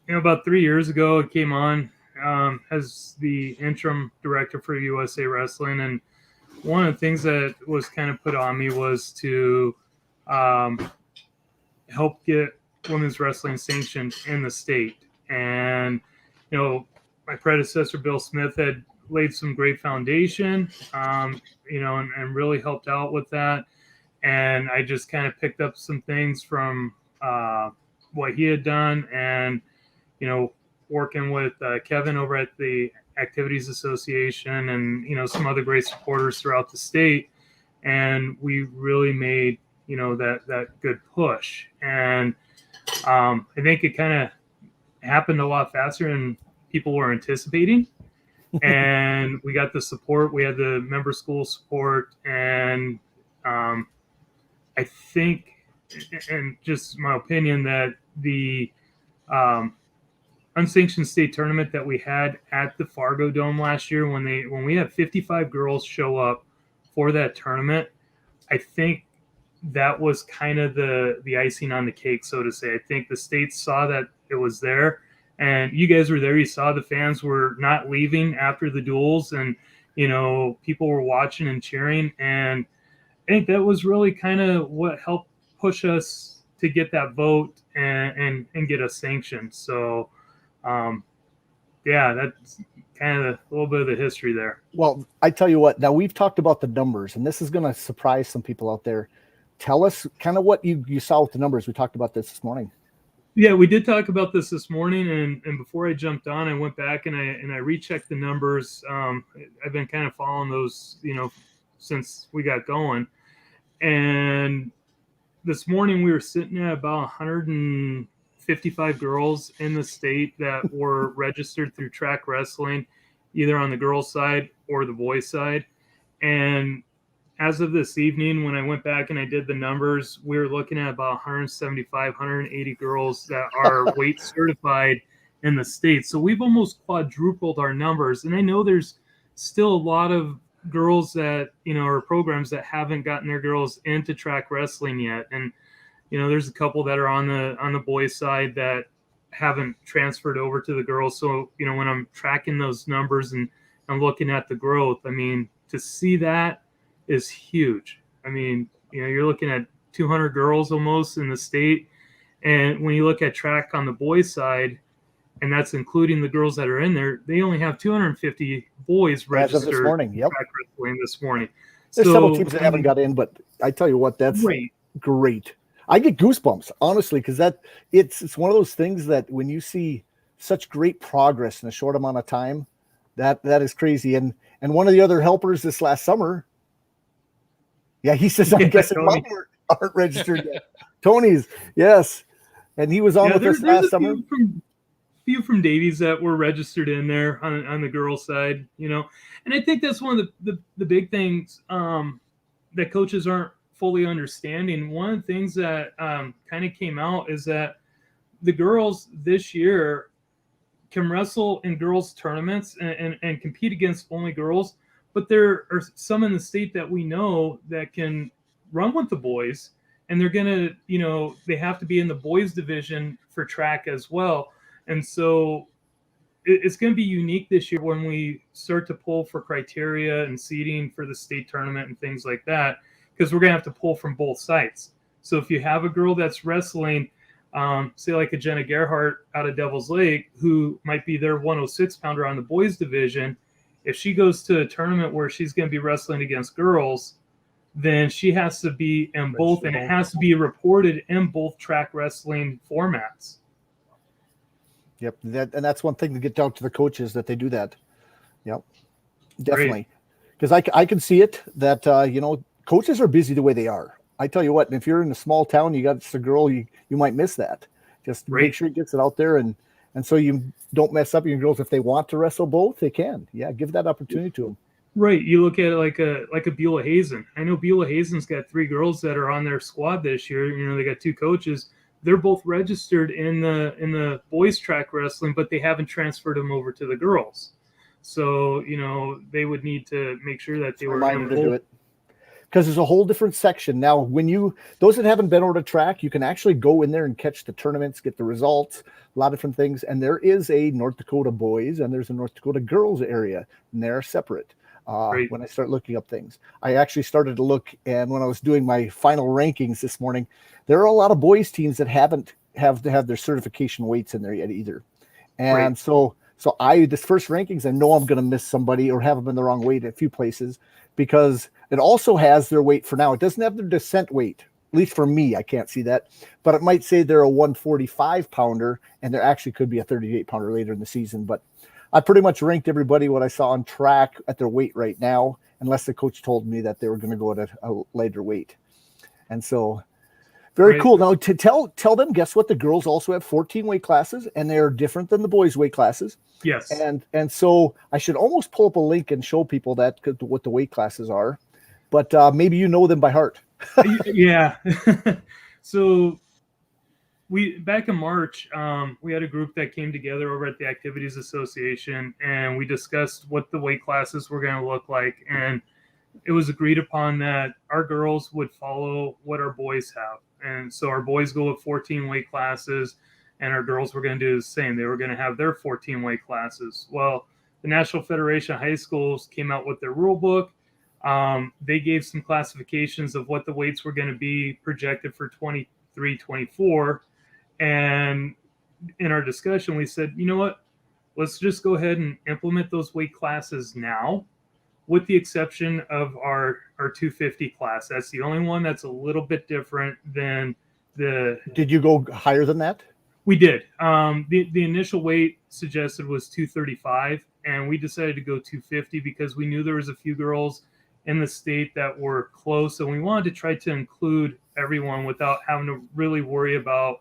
About 3 years ago, I came on as the interim director for USA Wrestling. And one of the things that was kind of put on me was to help get women's wrestling sanctioned in the state. And, my predecessor, Bill Smith, had laid some great foundation, and really helped out with that. And I just kind of picked up some things from what he had done, and, working with Kevin over at the Activities Association and, some other great supporters throughout the state. And we really made, that good push. And I think it kind of happened a lot faster than people were anticipating. And we got the support. We had the member school support. And I think, and just my opinion, that the unsanctioned state tournament that we had at the Fargo Dome last year, when we had 55 girls show up for that tournament, I think that was kind of the icing on the cake, so to say. I think the state saw that it was there, and you guys were there. You saw the fans were not leaving after the duels, and people were watching and cheering. And I think that was really kind of what helped push us to get that vote and get us sanctioned. So, that's kind of a little bit of the history there. Well, I tell you what, now we've talked about the numbers, and this is going to surprise some people out there. Tell us kind of what you saw with the numbers. We talked about this morning. Yeah, we did talk about this morning, and before I jumped on, I went back and I rechecked the numbers. I've been kind of following those, since we got going. And this morning we were sitting at about 155 girls in the state that were registered through track wrestling, either on the girls' side or the boys' side. And as of this evening, when I went back and I did the numbers, we were looking at about 175, 180 girls that are weight certified in the state. So we've almost quadrupled our numbers. And I know there's still a lot of girls that, or programs that haven't gotten their girls into track wrestling yet. And, there's a couple that are on the boys' side that haven't transferred over to the girls. So, when I'm tracking those numbers and I'm looking at the growth, I mean, to see that is huge. I mean, you're looking at 200 girls almost in the state. And when you look at track on the boys' side, and that's including the girls that are in there, they only have 250 boys registered this morning. Yep. track wrestling this morning. There's several teams that haven't got in, but I tell you what, that's great. I get goosebumps, honestly, because it's one of those things that when you see such great progress in a short amount of time, that is crazy. And one of the other helpers this last summer, he says, I'm guessing mine aren't registered yet. Tony's, yes. And he was on with us last summer. Few from Davies that were registered in there on the girls' side, and I think that's one of the big things that coaches aren't fully understanding. One of the things that kind of came out is that the girls this year can wrestle in girls' tournaments and compete against only girls, but there are some in the state that we know that can run with the boys, and they're gonna, they have to be in the boys division for track as well. And so it's going to be unique this year when we start to pull for criteria and seeding for the state tournament and things like that, because we're going to have to pull from both sides. So if you have a girl that's wrestling, say like a Jenna Gerhardt out of Devil's Lake, who might be their 106 pounder on the boys division, if she goes to a tournament where she's going to be wrestling against girls, then she has to be in both, and it has to be reported in both track wrestling formats. Yep, that's one thing to get down to the coaches, that they do that. Yep, definitely. Because I can see it that coaches are busy the way they are. I tell you what, if you're in a small town, you got a girl, you might miss that. Just make sure he gets it out there, and so you don't mess up your girls. If they want to wrestle both, they can. Yeah, give that opportunity to them. Right. You look at it like a Beulah Hazen. I know Beulah Hazen's got 3 girls that are on their squad this year. They got 2 coaches. They're both registered in the boys track wrestling, but they haven't transferred them over to the girls. So, they would need to make sure that they were reminded to do it. because there's a whole different section. Now, those that haven't been over to track, you can actually go in there and catch the tournaments, get the results, a lot of different things. And there is a North Dakota boys and there's a North Dakota girls area, and they're separate. When I start looking up things, I actually started to look, and when I was doing my final rankings this morning, there are a lot of boys teams that haven't have their certification weights in there yet either. And so this first rankings, I know I'm going to miss somebody or have them in the wrong weight at a few places, because it also has their weight for now. It doesn't have their descent weight, at least for me. I can't see that, but it might say they're a 145 pounder and there actually could be a 38 pounder later in the season. But I pretty much ranked everybody what I saw on track at their weight right now, unless the coach told me that they were going to go at a lighter weight. And so very cool. Now to tell them, guess what? The girls also have 14 weight classes, and they're different than the boys' weight classes. Yes. And so I should almost pull up a link and show people that what the weight classes are, but maybe you know them by heart. Yeah. So back in March, we had a group that came together over at the Activities Association, and we discussed what the weight classes were going to look like. And it was agreed upon that our girls would follow what our boys have. And so our boys go with 14 weight classes, and our girls were going to do the same. They were going to have their 14 weight classes. Well, the National Federation of High Schools came out with their rule book. They gave some classifications of what the weights were going to be projected for 23-24. And in our discussion, we said, you know what, let's just go ahead and implement those weight classes now, with the exception of our 250 class. That's the only one that's a little bit different than the... Did you go higher than that? We did. The initial weight suggested was 235, and we decided to go 250 because we knew there was a few girls in the state that were close, and we wanted to try to include everyone without having to really worry about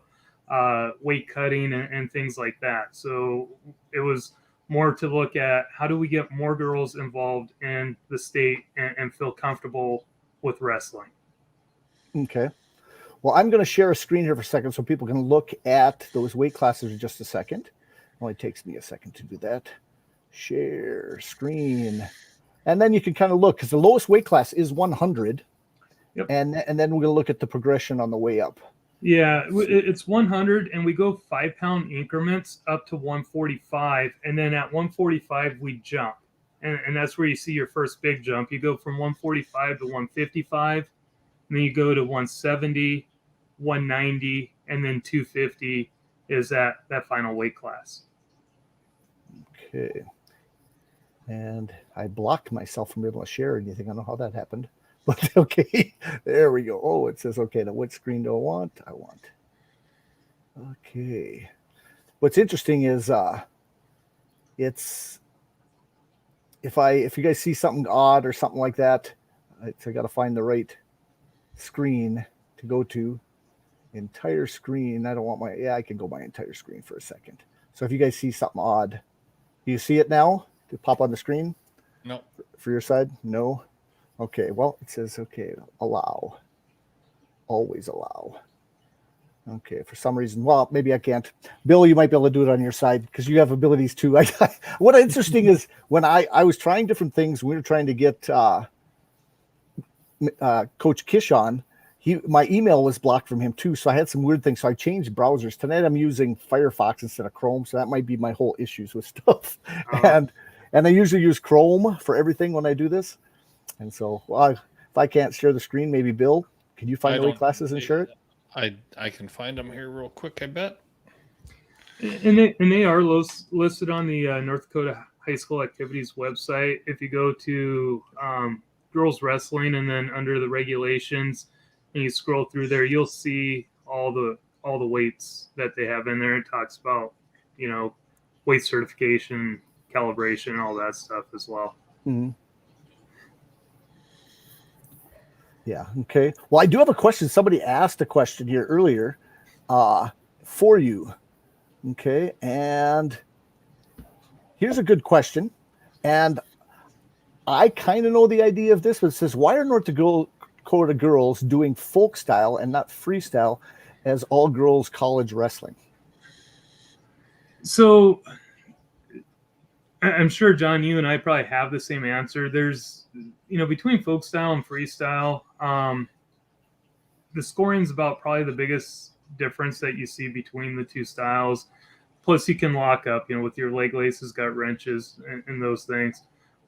weight cutting and things like that. So it was more to look at how do we get more girls involved in the state and feel comfortable with wrestling. Okay. Well, I'm going to share a screen here for a second so people can look at those weight classes in just a second. It only takes me a second to do that. Share screen. And then you can kind of look, because the lowest weight class is 100. Yep. And then we're going to look at the progression on the way up. Yeah, it's 100, and we go 5-pound increments up to 145, and then at 145 we jump, and that's where you see your first big jump. You go from 145 to 155, and then you go to 170, 190, and then 250 is that final weight class. Okay. And I blocked myself from being able to share anything. I don't know how that happened. But okay, there we go. Oh, it says, okay, now what screen do I want? Okay. What's interesting is it's if you guys see something odd or something like that, I got to find the right screen to go to. Entire screen. I don't want I can go my entire screen for a second. So if you guys see something odd, do you see it now? To pop on the screen? No. For your side? No. Okay, well, it says, okay, allow. Always allow. Okay, for some reason, well, maybe I can't. Bill, you might be able to do it on your side because you have abilities too. What's interesting is when I was trying different things, we were trying to get Coach Kish on. My email was blocked from him too, so I had some weird things. So I changed browsers. Tonight I'm using Firefox instead of Chrome, so that might be my whole issues with stuff. And I usually use Chrome for everything when I do this. And so, if I can't share the screen, maybe Bill, can you find the weight classes and share it? I can find them here real quick, I bet. And they are listed on the North Dakota High School Activities website. If you go to girls wrestling and then under the regulations and you scroll through there, you'll see all the weights that they have in there. It talks about, weight certification, calibration, all that stuff as well. Mm-hmm. Yeah. Okay. Well, I do have a question. Somebody asked a question here earlier for you. Okay. And here's a good question. And I kind of know the idea of this, but it says, why are North Dakota girls doing folk style and not freestyle as all girls college wrestling? So I'm sure, John, you and I probably have the same answer. There's, between folk style and freestyle, the scoring is about probably the biggest difference that you see between the two styles. Plus, you can lock up, with your leg laces, got wrenches, and those things.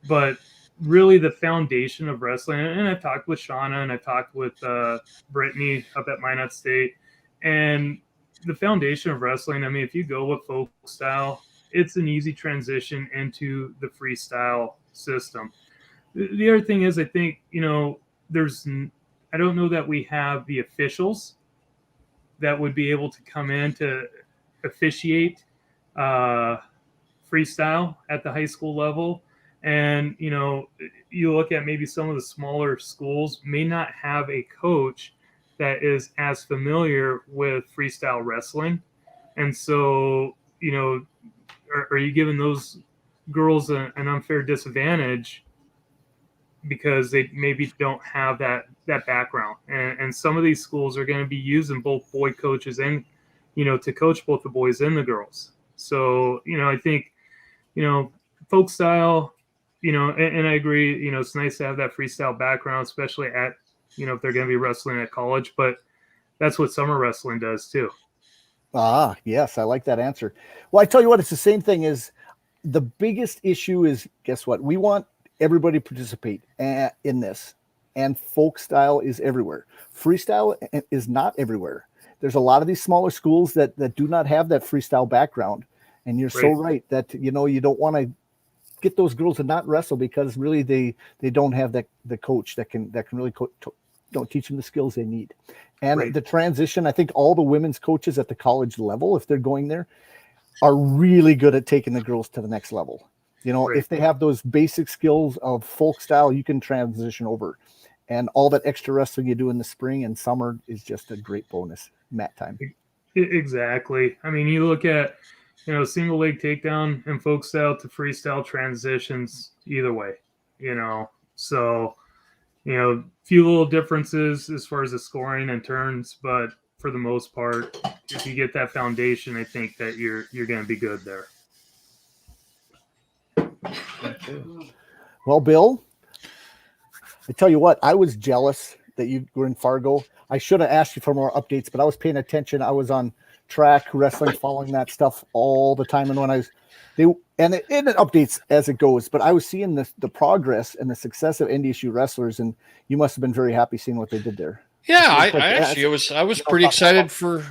But really, the foundation of wrestling, and I've talked with Shauna and I've talked with Brittany up at Minot State, and the foundation of wrestling, I mean, if you go with folk style, it's an easy transition into the freestyle system. The other thing is, I think, I don't know that we have the officials that would be able to come in to officiate freestyle at the high school level. And, you look at maybe some of the smaller schools may not have a coach that is as familiar with freestyle wrestling. And so, are you giving those girls an unfair disadvantage because they maybe don't have that background? And some of these schools are going to be using both boy coaches and, to coach both the boys and the girls. So, I think, folk style, and I agree, it's nice to have that freestyle background, especially at, if they're going to be wrestling at college, but that's what summer wrestling does too. Ah, yes. I like that answer. Well, I tell you what, it's the same thing. Is the biggest issue is, guess what? We want everybody to participate in this, and folk style is everywhere. Freestyle is not everywhere. There's a lot of these smaller schools that do not have that freestyle background. And you're so right that, you don't want to get those girls to not wrestle because really they don't have the coach that can really don't teach them the skills they need. And the transition, I think all the women's coaches at the college level, if they're going there, are really good at taking the girls to the next level. If they have those basic skills of folk style, you can transition over. And all that extra wrestling you do in the spring and summer is just a great bonus mat time. Exactly. I mean, you look at, single leg takedown and folk style to freestyle transitions either way, so, few little differences as far as the scoring and turns, but for the most part, if you get that foundation, I think that you're going to be good there. Well, Bill, I tell you what, I was jealous that you were in Fargo. I should have asked you for more updates, but I was paying attention. I was on track wrestling, following that stuff all the time. And when it updates as it goes, but I was seeing the progress and the success of NDSU wrestlers, and you must have been very happy seeing what they did there. Yeah, I was pretty excited for.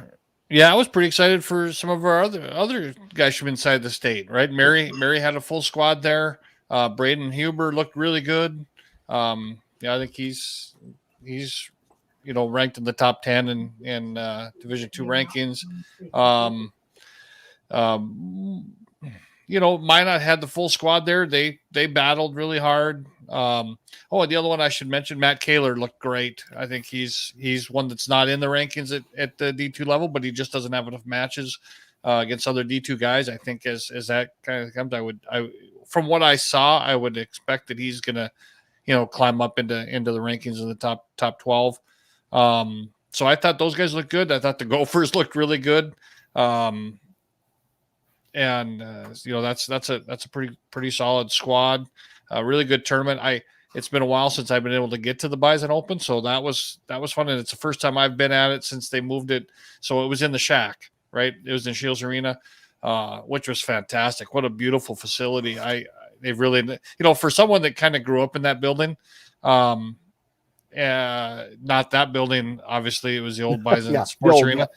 Yeah, I was pretty excited for some of our other guys from inside the state. Right, Mary had a full squad there. Braden Huber looked really good. I think he's ranked in the top 10 in Division II rankings. Minot had the full squad there. They battled really hard. And the other one I should mention, Matt Kaler looked great. I think he's one that's not in the rankings at the D2 level, but he just doesn't have enough matches against other D2 guys. I think as that kind of comes, from what I saw, I would expect that he's gonna, climb up into the rankings in the top 12. So I thought those guys looked good. I thought the Gophers looked really good. That's a pretty solid squad. Really good tournament. It's been a while since I've been able to get to the Bison Open, so that was fun, and it's the first time I've been at it since they moved it. So it was in the Shack, right? It was in Shields Arena, which was fantastic. What a beautiful facility. They've really, for someone that kind of grew up in that building, not that building, obviously it was the old Bison Sports Arena,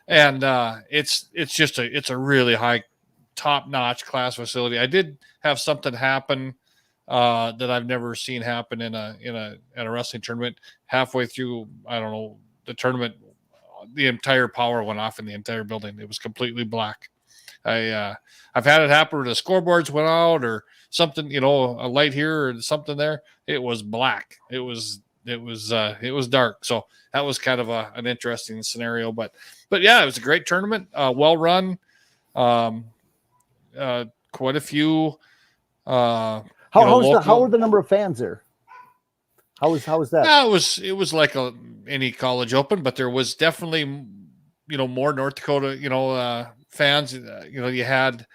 and it's a really high, top-notch class facility. I did have something happen that I've never seen happen at a wrestling tournament. Halfway through, I don't know, the tournament, the entire power went off in the entire building. It was completely black. I've had it happen where the scoreboards went out or something, a light here or something there. It was black. It was dark. So that was kind of an interesting scenario, but yeah, it was a great tournament. Well run. Quite a few. How were the number of fans there? How was that? Yeah, it was like any college open, but there was definitely more North Dakota fans. You had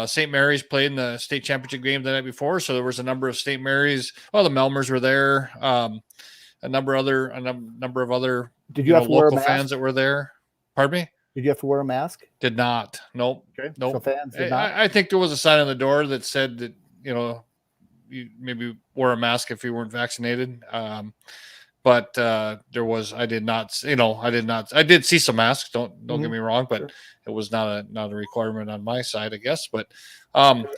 St. Mary's played in the state championship game the night before, so there was a number of St. Mary's. Well, the Melmers were there. A number of other Did you have to wear a local mask? fans that were there. Pardon me? Did you have to wear a mask? Did not. Nope. Okay. Nope. So fans did not. I think there was a sign on the door that said that, you maybe wear a mask if you weren't vaccinated. But there was, I did not, I did see some masks. Don't get me wrong, but it was not a requirement on my side, I guess. But good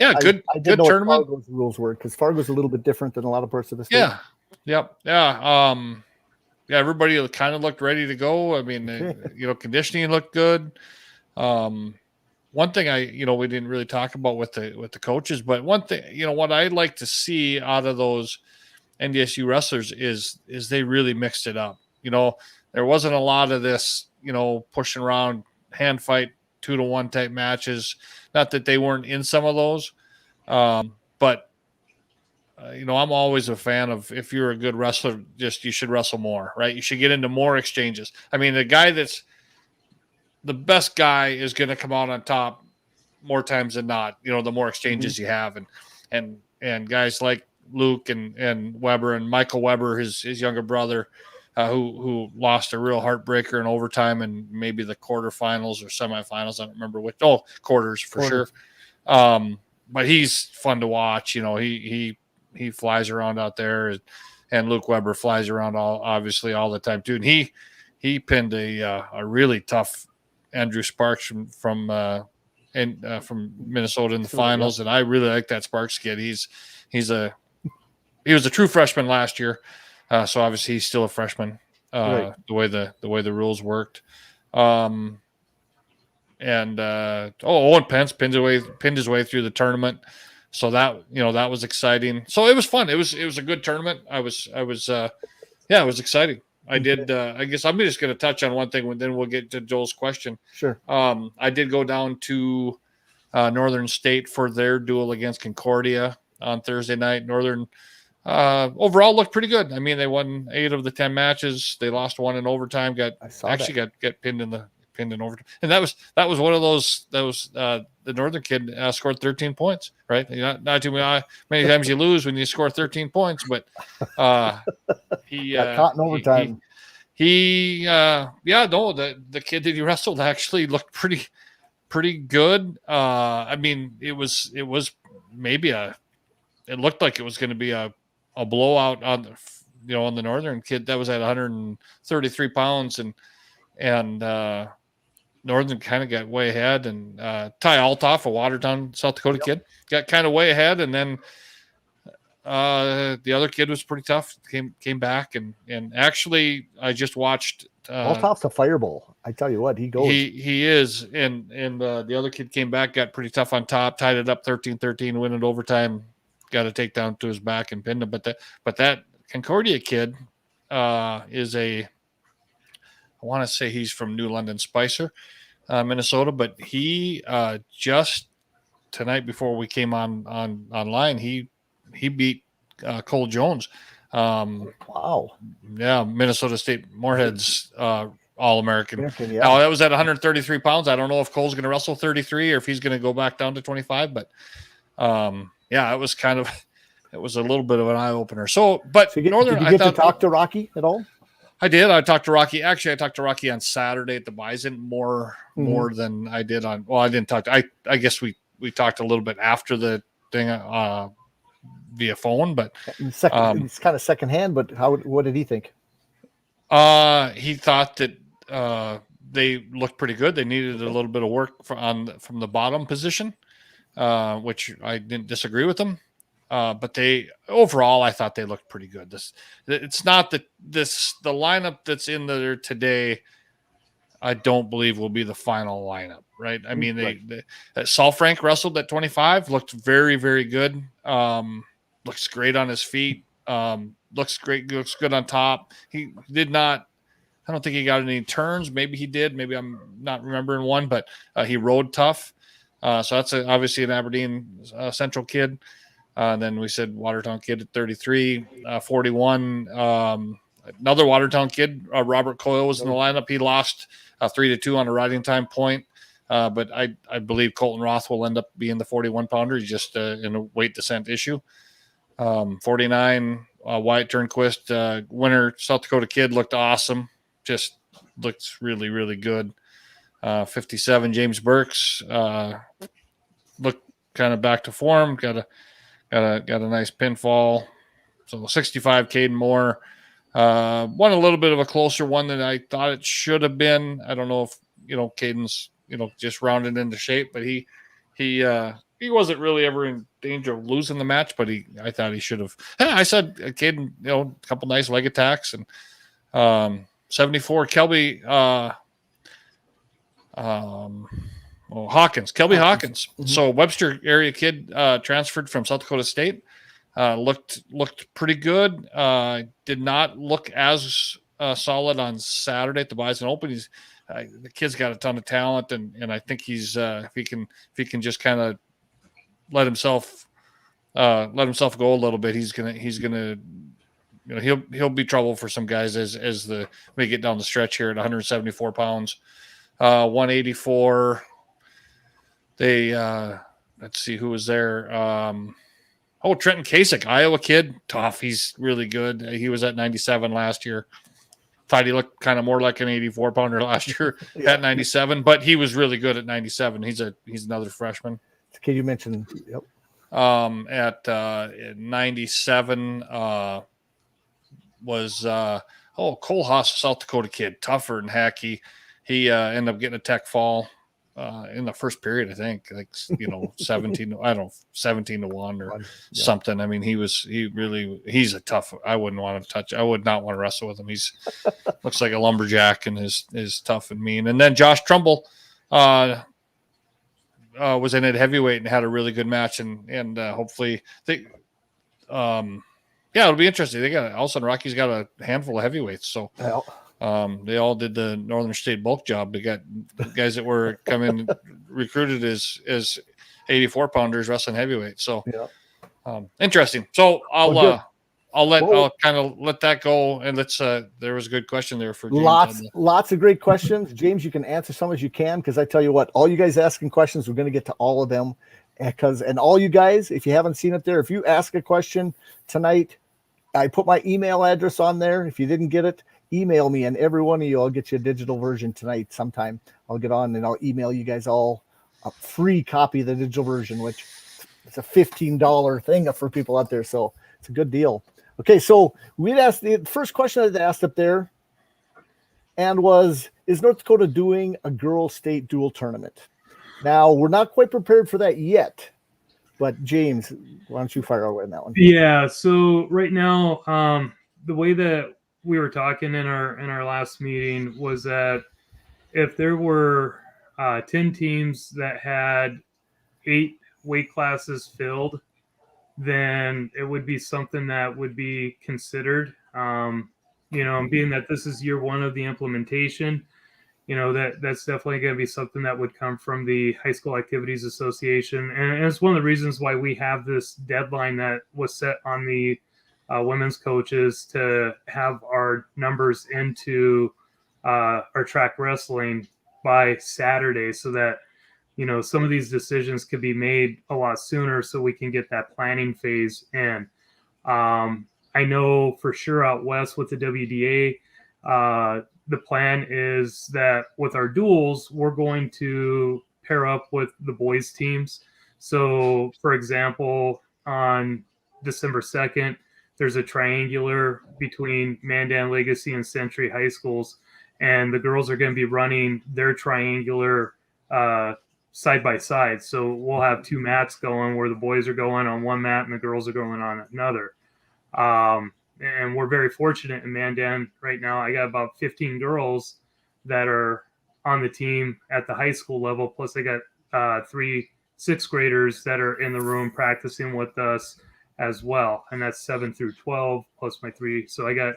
tournament. Fargo's rules were, because Fargo's a little bit different than a lot of parts of the state. Yeah. Yep. Yeah. Everybody kind of looked ready to go. I mean, conditioning looked good. One thing we didn't really talk about with the coaches, but one thing, what I'd like to see out of those NDSU wrestlers is they really mixed it up. There wasn't a lot of this, pushing around hand fight 2-to-1 type matches. Not that they weren't in some of those, but I'm always a fan of, if you're a good wrestler, you should wrestle more, right? You should get into more exchanges. I mean, the guy that's the best guy is going to come out on top more times than not, the more exchanges you have. And guys like Luke and Weber and Michael Weber, his younger brother, who lost a real heartbreaker in overtime and maybe the quarterfinals or semifinals. I don't remember which. Oh, quarters for sure. But he's fun to watch. He flies around out there, and Luke Weber flies around all the time too. And he pinned a really tough Andrew Sparks from Minnesota in the finals, and I really like that Sparks kid. He was a true freshman last year, so obviously he's still a freshman. Right. The way the rules worked, Owen Pence pinned his way through the tournament. So that was exciting. So it was fun. It was a good tournament. It was exciting. I did. I guess I'm just going to touch on one thing, and then we'll get to Joel's question. Sure. I did go down to Northern State for their duel against Concordia on Thursday night. Northern overall looked pretty good. I mean, they won 8 of the 10 matches. They lost 1 in overtime. Got pinned in overtime, and that was one of those. The Northern kid scored 13 points. Right, not too many times you lose when you score 13 points, but he got caught in overtime. The kid that he wrestled actually looked pretty good. I mean, it was maybe it looked like it was going to be a blowout on the Northern kid that was at 133 pounds and Northern kind of got way ahead, and Ty Altoff, a Watertown, South Dakota kid, got kind of way ahead, and then the other kid was pretty tough. Came back, and actually, I just watched. Altoff's a fireball. I tell you what, he goes. He is, and the other kid came back, got pretty tough on top, tied it up 13-13, win it overtime, got a takedown to his back and pinned him. But that Concordia kid is I want to say he's from New London Spicer, Minnesota, but he just tonight before we came online, he beat Cole Jones. Wow. Yeah, Minnesota State Moorhead's All-American. Yeah. Now, that was at 133 pounds. I don't know if Cole's going to wrestle 33 or if he's going to go back down to 25, but it was a little bit of an eye-opener. So Northern, did you get to talk to Rocky at all? I did. I talked to Rocky. Actually, I talked to Rocky on Saturday at the Bison more than I did on. Well, I didn't talk. I guess we talked a little bit after the thing via phone, but it's kind of secondhand. But what did he think? He thought that they looked pretty good. They needed a little bit of work from the bottom position, which I didn't disagree with them. But overall, I thought they looked pretty good. It's not that the lineup that's in there today, I don't believe will be the final lineup, right? I mean, Saul Frank wrestled at 25, looked very, very good. Looks great on his feet. Looks great. Looks good on top. He did not. I don't think he got any turns. Maybe he did. Maybe I'm not remembering one, but he rode tough. So that's obviously an Aberdeen Central kid. Then we said Watertown kid at 33, 41. Another Watertown kid, Robert Coyle, was in the lineup. He lost 3-2 on a riding time point. But I believe Colton Roth will end up being the 41-pounder. He's just in a weight descent issue. 49, Wyatt Turnquist, winner, South Dakota kid, looked awesome. Just looked really, really good. 57, James Burks, looked kind of back to form. Got a nice pinfall. So 65, Caden Moore, won a little bit of a closer one than I thought it should have been. I don't know if Caden's just rounded into shape, but he wasn't really ever in danger of losing the match, but I thought he should have. I said Caden, a couple nice leg attacks, and 74, Kelby Hawkins, Kelby Hawkins. Mm-hmm. So Webster area kid, transferred from South Dakota State, looked pretty good. Did not look as solid on Saturday at the Bison Open. The kid's got a ton of talent, and I think he's if he can just kind of let himself go a little bit, he's gonna he'll be trouble for some guys as we get down the stretch here at 174 pounds. 184. They let's see who was there. Trenton Kasich, Iowa kid, tough. He's really good. He was at 97 last year. Thought he looked kind of more like an 84-pounder last year at 97, but he was really good at 97. He's another freshman. Okay, you mentioned. Yep. At 97 was Cole Haas, South Dakota kid, tougher than heck. He ended up getting a tech fall in the first period, I think, 17 to 1 or something. I mean, he's a tough. I would not want to wrestle with him. He's looks like a lumberjack and is tough and mean. And then Josh Trumbull was in at heavyweight and had a really good match, and hopefully it'll be interesting. They got also Rocky's got a handful of heavyweights, so they all did the Northern State bulk job. They got guys that were coming recruited as 84-pounders wrestling heavyweight. So interesting. So I'll kind of let that go, and let's. There was a good question there for James. Lots of great questions, James. You can answer some as you can, because I tell you what, all you guys asking questions, we're going to get to all of them. And all you guys, if you haven't seen it there, if you ask a question tonight, I put my email address on there. If you didn't get it, email me, and every one of you, I'll get you a digital version tonight sometime. I'll get on and I'll email you guys all a free copy of the digital version, which it's a $15 thing for people out there. So it's a good deal. Okay, so we'd asked the first question I'd asked up there and was, is North Dakota doing a girls' state dual tournament? Now, we're not quite prepared for that yet, but James, why don't you fire away on that one? Yeah, so right now, the way that we were talking in our last meeting was that if there were 10 teams that had 8 weight classes filled, then it would be something that would be considered. Being that this is year 1 of the implementation, that's definitely going to be something that would come from the High School Activities Association. And it's one of the reasons why we have this deadline that was set on the women's coaches to have our numbers into our track wrestling by Saturday, so that some of these decisions could be made a lot sooner, so we can get that planning phase in. I know for sure out west with the WDA, the plan is that with our duels, we're going to pair up with the boys teams. So, for example, on December 2nd, there's a triangular between Mandan, Legacy, and Century High Schools, and the girls are going to be running their triangular side by side. So we'll have 2 mats going, where the boys are going on one mat and the girls are going on another. And we're very fortunate in Mandan right now. I got about 15 girls that are on the team at the high school level. Plus I got 3 6th graders that are in the room practicing with us as well. And that's 7 through 12 plus my 3. So I got,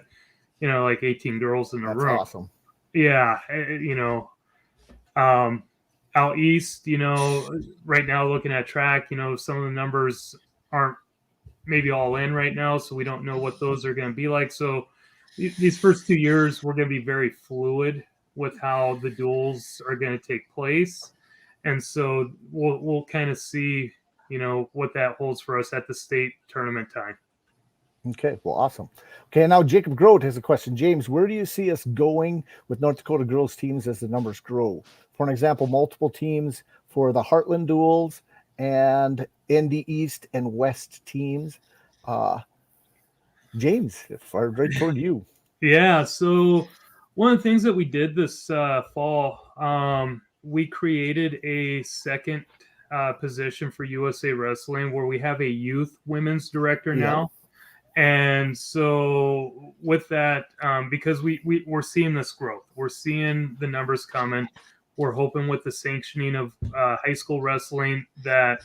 like 18 girls in the room. That's awesome. Yeah. Out east, right now looking at track, some of the numbers aren't maybe all in right now, so we don't know what those are going to be like. So these first 2 years, we're going to be very fluid with how the duels are going to take place. And so we'll kind of see, what that holds for us at the state tournament time. Okay, well, awesome. Okay, now Jacob Grote has a question. James, where do you see us going with North Dakota girls teams as the numbers grow? For an example, multiple teams for the Heartland duels and ND East and West teams. James, right toward you. Yeah, so one of the things that we did this fall, we created a second position for USA Wrestling where we have a youth women's director now. And so with that, because we're seeing this growth, we're seeing the numbers coming. We're hoping with the sanctioning of high school wrestling that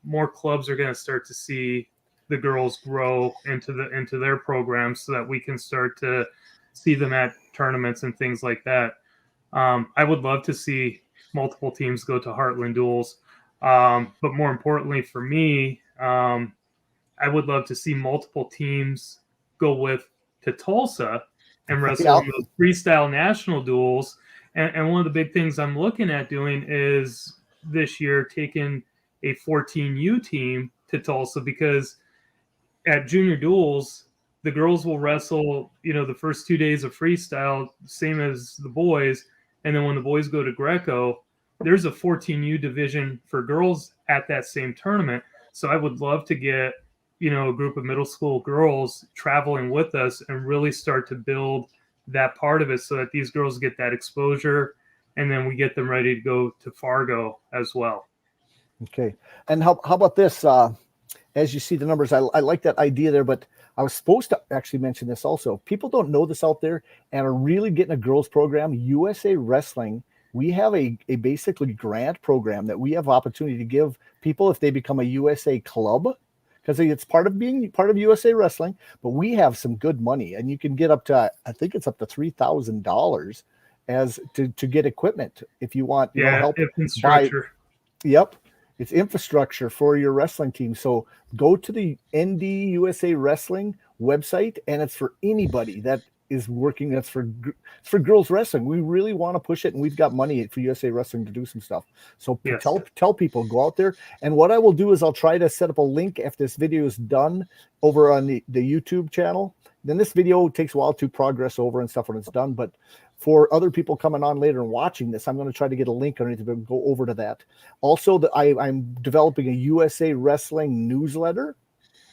more clubs are going to start to see the girls grow into their programs so that we can start to see them at tournaments and things like that. I would love to see multiple teams go to Heartland duels. But more importantly for me, I would love to see multiple teams go to Tulsa and wrestle in those freestyle national duels. And one of the big things I'm looking at doing is this year taking a 14U team to Tulsa, because at junior duels, the girls will wrestle, the first 2 days of freestyle, same as the boys. And then when the boys go to Greco, there's a 14U division for girls at that same tournament. So I would love to get, a group of middle school girls traveling with us and really start to build that part of it so that these girls get that exposure, and then we get them ready to go to Fargo as well. Okay. And how about this? As you see the numbers, I like that idea there, but I was supposed to actually mention this also. People don't know this out there and are really getting a girls program. USA Wrestling, we have a basically grant program that we have opportunity to give people if they become a USA club, because it's part of being part of USA Wrestling. But we have some good money, and you can get up to, I think it's up to $3,000 as to get equipment if you want, help infrastructure. Yep. It's infrastructure for your wrestling team. So go to the ND USA Wrestling website, and it's for anybody that is working. That's for girls wrestling. We really want to push it, and we've got money for USA Wrestling to do some stuff. So yes. Tell people, go out there. And what I will do is I'll try to set up a link if this video is done over on the YouTube channel. Then this video takes a while to progress over and stuff when it's done. But for other people coming on later and watching this, I'm going to try to get a link underneath to go over to that. Also, I'm developing a USA Wrestling newsletter.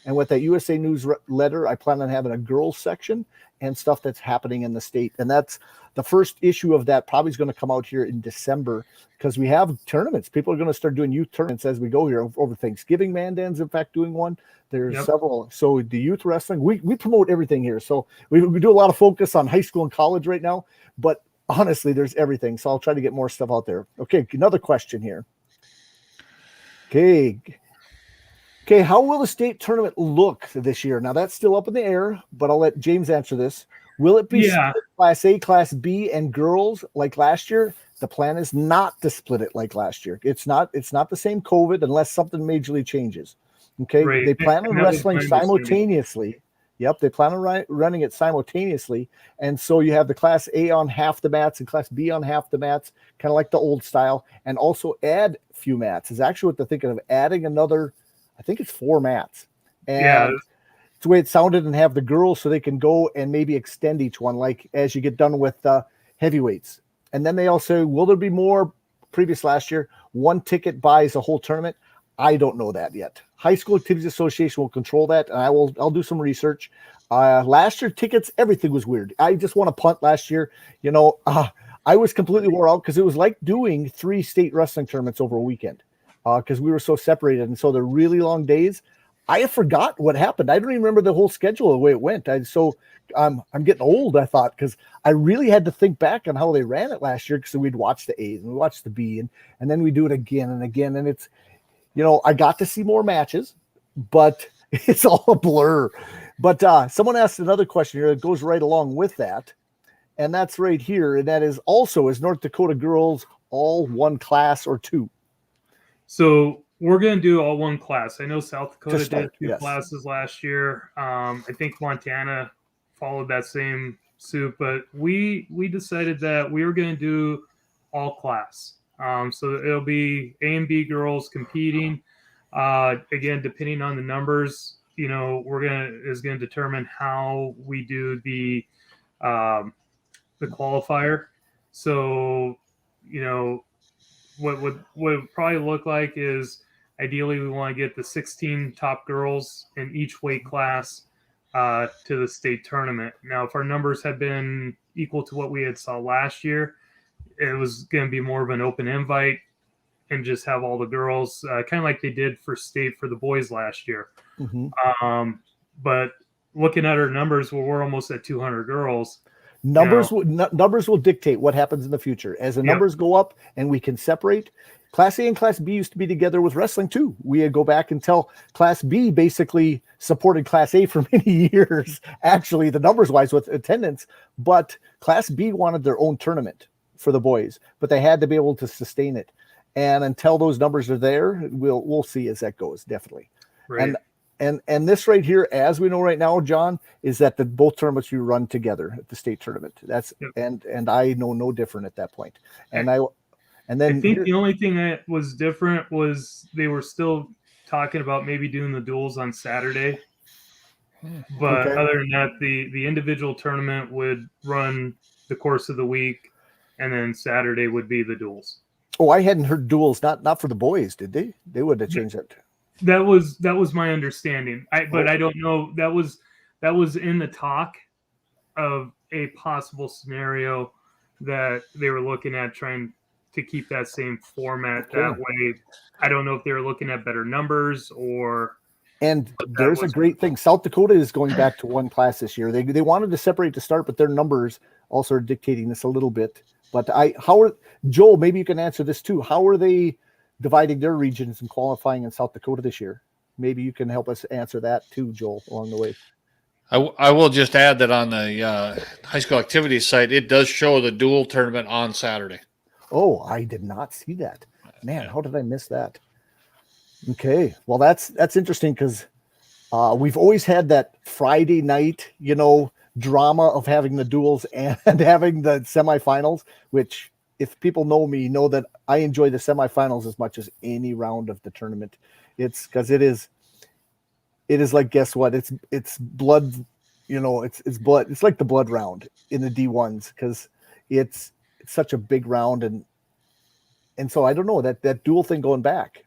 And with that USA newsletter, I plan on having a girls section and stuff that's happening in the state. And that's the first issue of that probably is going to come out here in December, because we have tournaments. People are going to start doing youth tournaments as we go here over Thanksgiving. Mandan's, in fact, doing one. There's several. So the youth wrestling, we promote everything here. So we do a lot of focus on high school and college right now. But honestly, there's everything. So I'll try to get more stuff out there. Okay, another question here. Okay, how will the state tournament look this year? Now, that's still up in the air, but I'll let James answer this. Will it be split Class A, Class B, and girls like last year? The plan is not to split it like last year. It's not the same COVID unless something majorly changes. Okay, right. They plan on wrestling simultaneously. Yep, they plan on running it simultaneously. And so you have the Class A on half the mats and Class B on half the mats, kind of like the old style, and also add a few mats. Is actually what they're thinking of, adding another, I think it's 4 mats. And it's the way it sounded, and have the girls so they can go and maybe extend each one, like as you get done with heavyweights. And then they also, will there be more? Previous last year, 1 ticket buys a whole tournament. I don't know that yet. High School Activities Association will control that, and I'll do some research. Last year, tickets, everything was weird. I just want to punt last year. I was completely wore out because it was like doing 3 state wrestling tournaments over a weekend because we were so separated. And so they're really long days. I forgot what happened. I don't even remember the whole schedule the way it went. I'm getting old, I thought, because I really had to think back on how they ran it last year, because we'd watch the A's and we watched the B, and then we do it again and again. And it's, I got to see more matches, but it's all a blur. But someone asked another question here that goes right along with that, and that's right here. And that is also, is North Dakota girls all 1 class or 2? So we're going to do all 1 class. I know South Dakota did 2 classes last year. I think Montana followed that same suit, but we decided that we were going to do all class. So it'll be A and B girls competing. Again, depending on the numbers, is gonna determine how we do the qualifier. So, what would probably look like is ideally we want to get the 16 top girls in each weight class to the state tournament. Now, if our numbers had been equal to what we had saw last year, it was going to be more of an open invite and just have all the girls kind of like they did for state for the boys last year. Mm-hmm. But looking at our numbers, we're almost at 200 girls. Numbers will dictate what happens in the future. As the numbers go up and we can separate, Class A and Class B used to be together with wrestling too. We would go back and tell Class B basically supported Class A for many years, actually, the numbers-wise with attendance, but Class B wanted their own tournament for the boys, but they had to be able to sustain it. And until those numbers are there, we'll see as that goes, definitely. Right. And this right here, as we know right now, John, is that both tournaments you run together at the state tournament. That's and I know no different at that point. And then I think the only thing that was different was they were still talking about maybe doing the duels on Saturday. But other than that, the individual tournament would run the course of the week, and then Saturday would be the duels. Oh, I hadn't heard duels, not for the boys, did they? They would have changed it. That was my understanding. But I don't know. That was in the talk of a possible scenario that they were looking at trying to keep that same format that way. I don't know if they were looking at better numbers or. And there's a great thing. South Dakota is going back to one class this year. They wanted to separate to start, but their numbers also are dictating this a little bit. But Joel, maybe you can answer this too. How are they dividing their regions and qualifying in South Dakota this year? Maybe you can help us answer that too, Joel, along the way. I will just add that on the high school activities site, it does show the dual tournament on Saturday. Oh, I did not see that. Man, how did I miss that? Okay, well, that's interesting because we've always had that Friday night, drama of having the duels and having the semifinals, which if people know me, know that I enjoy the semifinals as much as any round of the tournament. It's because it is like, guess what? It's blood, it's blood. It's like the blood round in the D1s because it's such a big round. And so I don't know that dual thing going back.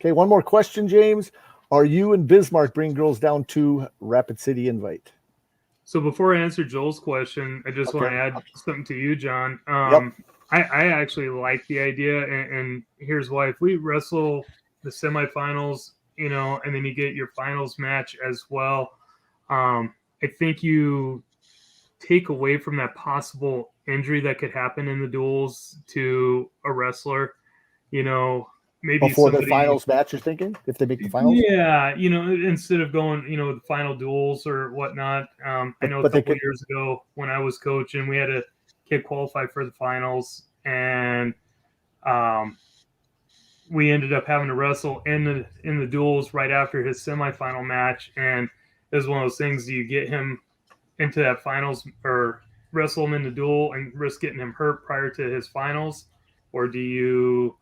Okay. One more question, James. Are you and Bismarck bringing girls down to Rapid City Invite? So before I answer Joel's question, I just want to add something to you, John. I actually like the idea, and here's why. If we wrestle the semifinals, and then you get your finals match as well, I think you take away from that possible injury that could happen in the duels to a wrestler, maybe before the finals match, you're thinking, if they make the finals? Yeah, instead of going, the final duels or whatnot. I know a couple years ago when I was coaching, we had a kid qualify for the finals, and we ended up having to wrestle in the duels right after his semifinal match. And it was one of those things: do you get him into that finals or wrestle him in the duel and risk getting him hurt prior to his finals, or do you?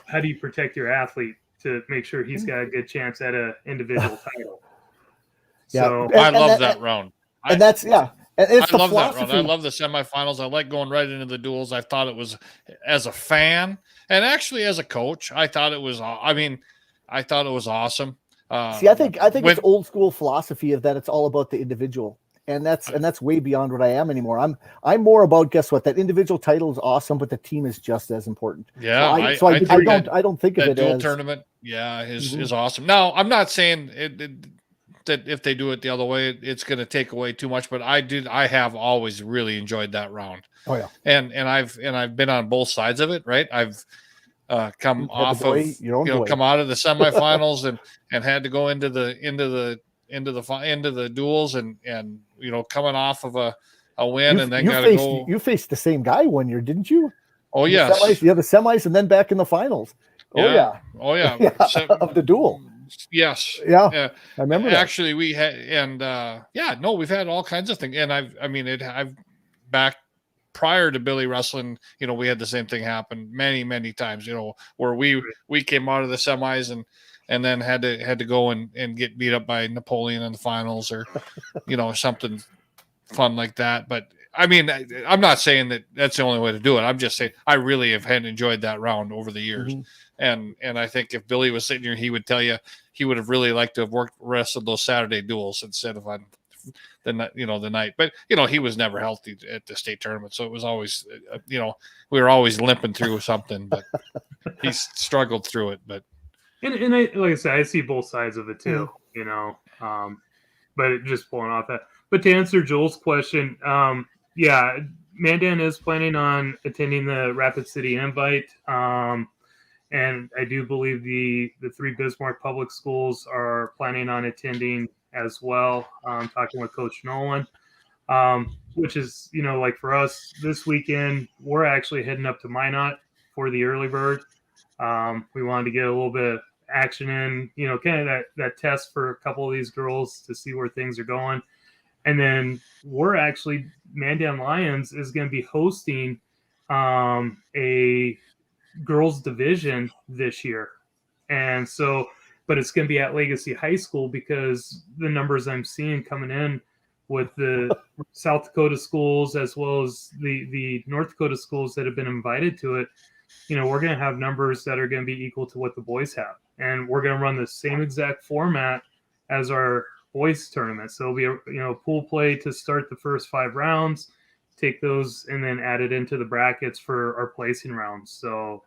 How do you protect your athlete to make sure he's got a good chance at an individual title? Yeah, so, I love that round. And that's And it's I love that round. I love the semifinals. I like going right into the duels. I thought it was, as a fan and actually as a coach, I thought it was. I thought it was awesome. See, I think it's old school philosophy of that it's all about the individual. And that's way beyond what I am anymore. I'm more about, guess what, that individual title is awesome, but the team is just as important. Yeah, I don't think of it dual as tournament. Yeah, is awesome. Now, I'm not saying that if they do it the other way, it's going to take away too much. But I have always really enjoyed that round. Oh yeah, and I've been on both sides of it. Right, I've come out of the semifinals and had to go into the duels and coming off of a win and then got to go. You faced the same guy one year, didn't you? Oh yes, the semis and then back in the finals. Yeah. Oh yeah, of the duel. Yes. Yeah. I remember that. Actually, we had we've had all kinds of things, and I've back prior to Billy wrestling, we had the same thing happen many, many times, where we came out of the semis and then had to go and get beat up by Napoleon in the finals or, something fun like that. But I mean, I'm not saying that that's the only way to do it. I'm just saying I really have enjoyed that round over the years. And I think if Billy was sitting here, he would tell you he would have really liked to have worked the rest of those Saturday duels instead of on the night. But, he was never healthy at the state tournament. So it was always, we were always limping through something, but he struggled through it. But and I, like I said, I see both sides of it too, but it just pulling off that. But to answer Joel's question, yeah, Mandan is planning on attending the Rapid City Invite. And I do believe the 3 Bismarck public schools are planning on attending as well. Talking with Coach Nolan, which is, like for us this weekend, we're actually heading up to Minot for the early bird. We wanted to get a little bit of action in, kind of that test for a couple of these girls to see where things are going. And then we're actually, Mandan Lions is going to be hosting a girls division this year. And so, but it's going to be at Legacy High School because the numbers I'm seeing coming in with the South Dakota schools as well as the North Dakota schools that have been invited to it, we're going to have numbers that are going to be equal to what the boys have. And we're going to run the same exact format as our boys tournament. So it'll be pool play to start the first 5 rounds, take those and then add it into the brackets for our placing rounds. So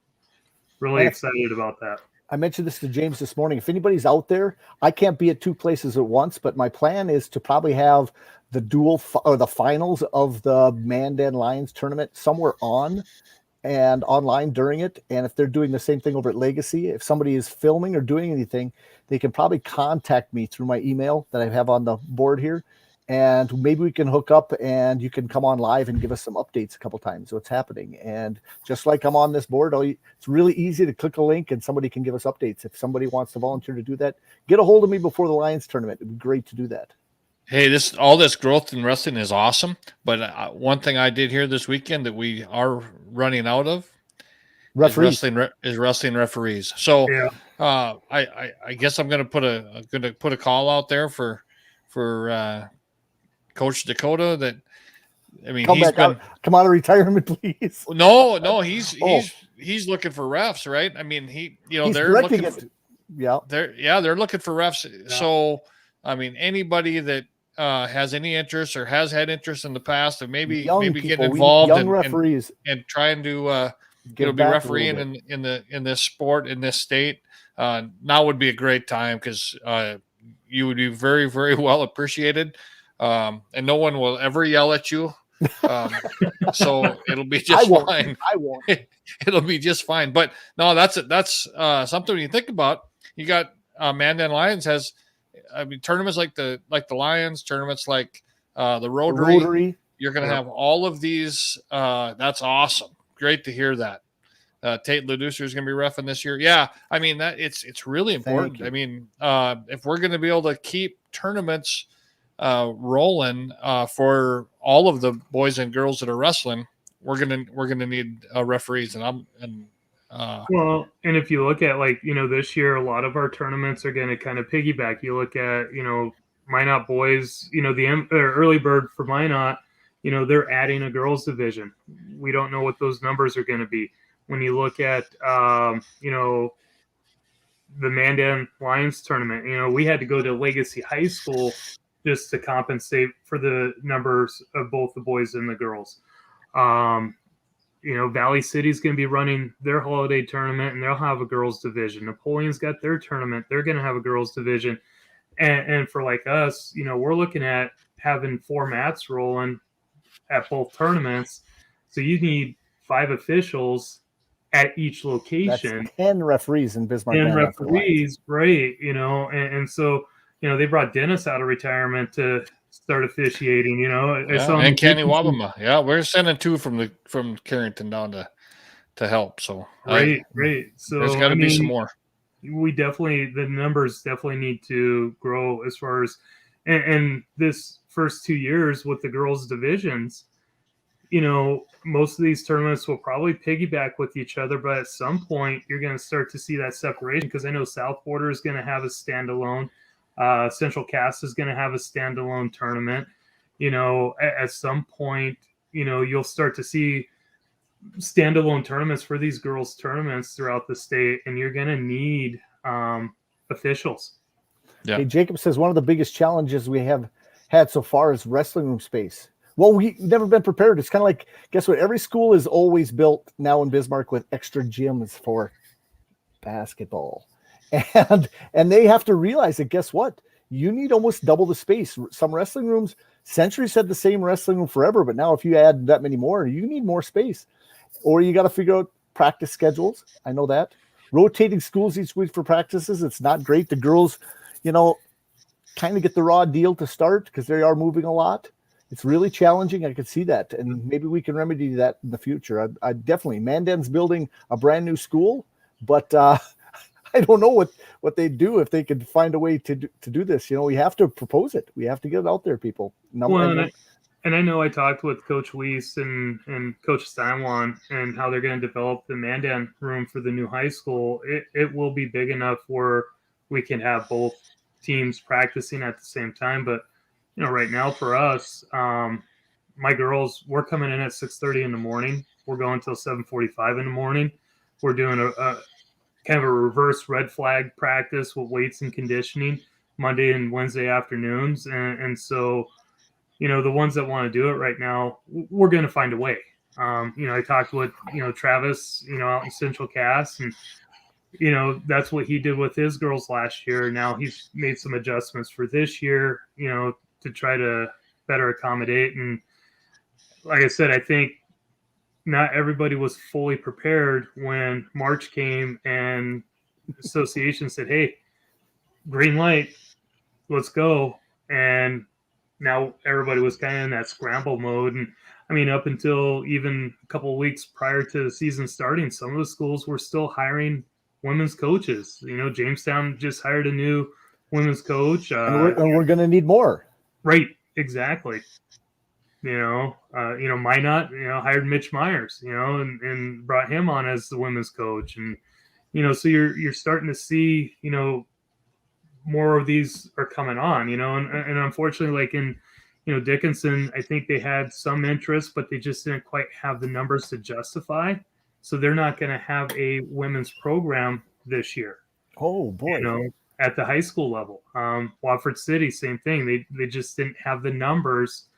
really excited about that. I mentioned this to James this morning. If anybody's out there, I can't be at 2 places at once, but my plan is to probably have the duel or the finals of the Mandan Lions tournament somewhere on and online during it. And if they're doing the same thing over at Legacy, if somebody is filming or doing anything, they can probably contact me through my email that I have on the board here. And maybe we can hook up and you can come on live and give us some updates a couple times what's happening. And just like I'm on this board, it's really easy to click a link and somebody can give us updates. If somebody wants to volunteer to do that, get a hold of me before the Lions tournament. It'd be great to do that. Hey, all this growth in wrestling is awesome. But one thing I did hear this weekend that we are running out of is wrestling referees. So Yeah. I guess I'm going to put a call out there for Coach Dakota that, I mean, come out of retirement, please. No, he's looking for refs, right? I mean, they're looking they're looking for refs. Yeah. So, I mean, anybody that has any interest or has had interest in the past and maybe getting involved young referees and trying to be refereeing in this sport in this state, now would be a great time because you would be very, very well appreciated. And no one will ever yell at you. So it'll be just fine. I won't. It'll be just fine. But no, that's something when you think about. You got Mandan Lions has, I mean, tournaments like the Lions, tournaments like the Rotary. You're going to have all of these. That's awesome. Great to hear that. Tate Leducer is going to be reffing this year. Yeah, I mean that it's really important. I mean, if we're going to be able to keep tournaments rolling for all of the boys and girls that are wrestling, we're gonna need referees. And if you look at this year, a lot of our tournaments are going to kind of piggyback. You look at Minot boys, the early bird for Minot, they're adding a girls division. We don't know what those numbers are going to be. When you look at the Mandan Lions tournament, we had to go to Legacy High School just to compensate for the numbers of both the boys and the girls. Valley City's going to be running their holiday tournament and they'll have a girls division. Napoleon's got their tournament. They're going to have a girls division. And for like us, we're looking at having 4 mats rolling at both tournaments. So you need 5 officials at each location. That's 10 referees in Bismarck. 10 referees, right. And so, they brought Dennis out of retirement to start officiating, and Kenny Wabama. Yeah, we're sending 2 from Carrington down to help. So right. So there's got to be some more. The numbers definitely need to grow as far as and this first 2 years with the girls divisions. most of these tournaments will probably piggyback with each other, but at some point you're going to start to see that separation, because I know South Border is going to have a standalone, Central Cass is going to have a standalone tournament. At some point, you'll start to see standalone tournaments for these girls' tournaments throughout the state, and you're going to need officials. Yeah. Hey, Jacob says one of the biggest challenges we have had so far is wrestling room space. Well, we've never been prepared. It's kind of like, guess what? Every school is always built now in Bismarck with extra gyms for basketball. And they have to realize that, guess what? You need almost double the space. Some wrestling rooms, Century said the same wrestling room forever, but now if you add that many more, you need more space. Or you got to figure out practice schedules. I know that. Rotating schools each week for practices, it's not great. The girls, kind of get the raw deal to start because they are moving a lot. It's really challenging. I could see that, and maybe we can remedy that in the future. I definitely, Mandan's building a brand new school, but I don't know what they'd do if they could find a way to do this. We have to propose it. We have to get it out there, people. And I know I talked with Coach Weiss and Coach Steinwan and how they're going to develop the Mandan room for the new high school. It will be big enough where we can have both teams practicing at the same time, but right now for us, my girls, we're coming in at 6:30 in the morning. We're going till 7:45 in the morning. We're doing a kind of a reverse red flag practice with weights and conditioning Monday and Wednesday afternoons. And so, the ones that want to do it right now, we're going to find a way. I talked with, Travis, out in Central Cass, and that's what he did with his girls last year. Now he's made some adjustments for this year, to try to better accommodate. And like I said, I think not everybody was fully prepared when March came and association said, hey, green light, let's go. And now everybody was kind of in that scramble mode. And I mean, up until even a couple of weeks prior to the season starting, some of the schools were still hiring women's coaches. Jamestown just hired a new women's coach. And we're going to need more. Right, exactly. Minot, hired Mitch Myers, and brought him on as the women's coach. And, so you're starting to see, more of these are coming on, and unfortunately, like in, Dickinson, I think they had some interest, but they just didn't quite have the numbers to justify. So they're not going to have a women's program this year. Oh boy. At the high school level. Wofford City, same thing. They just didn't have the numbers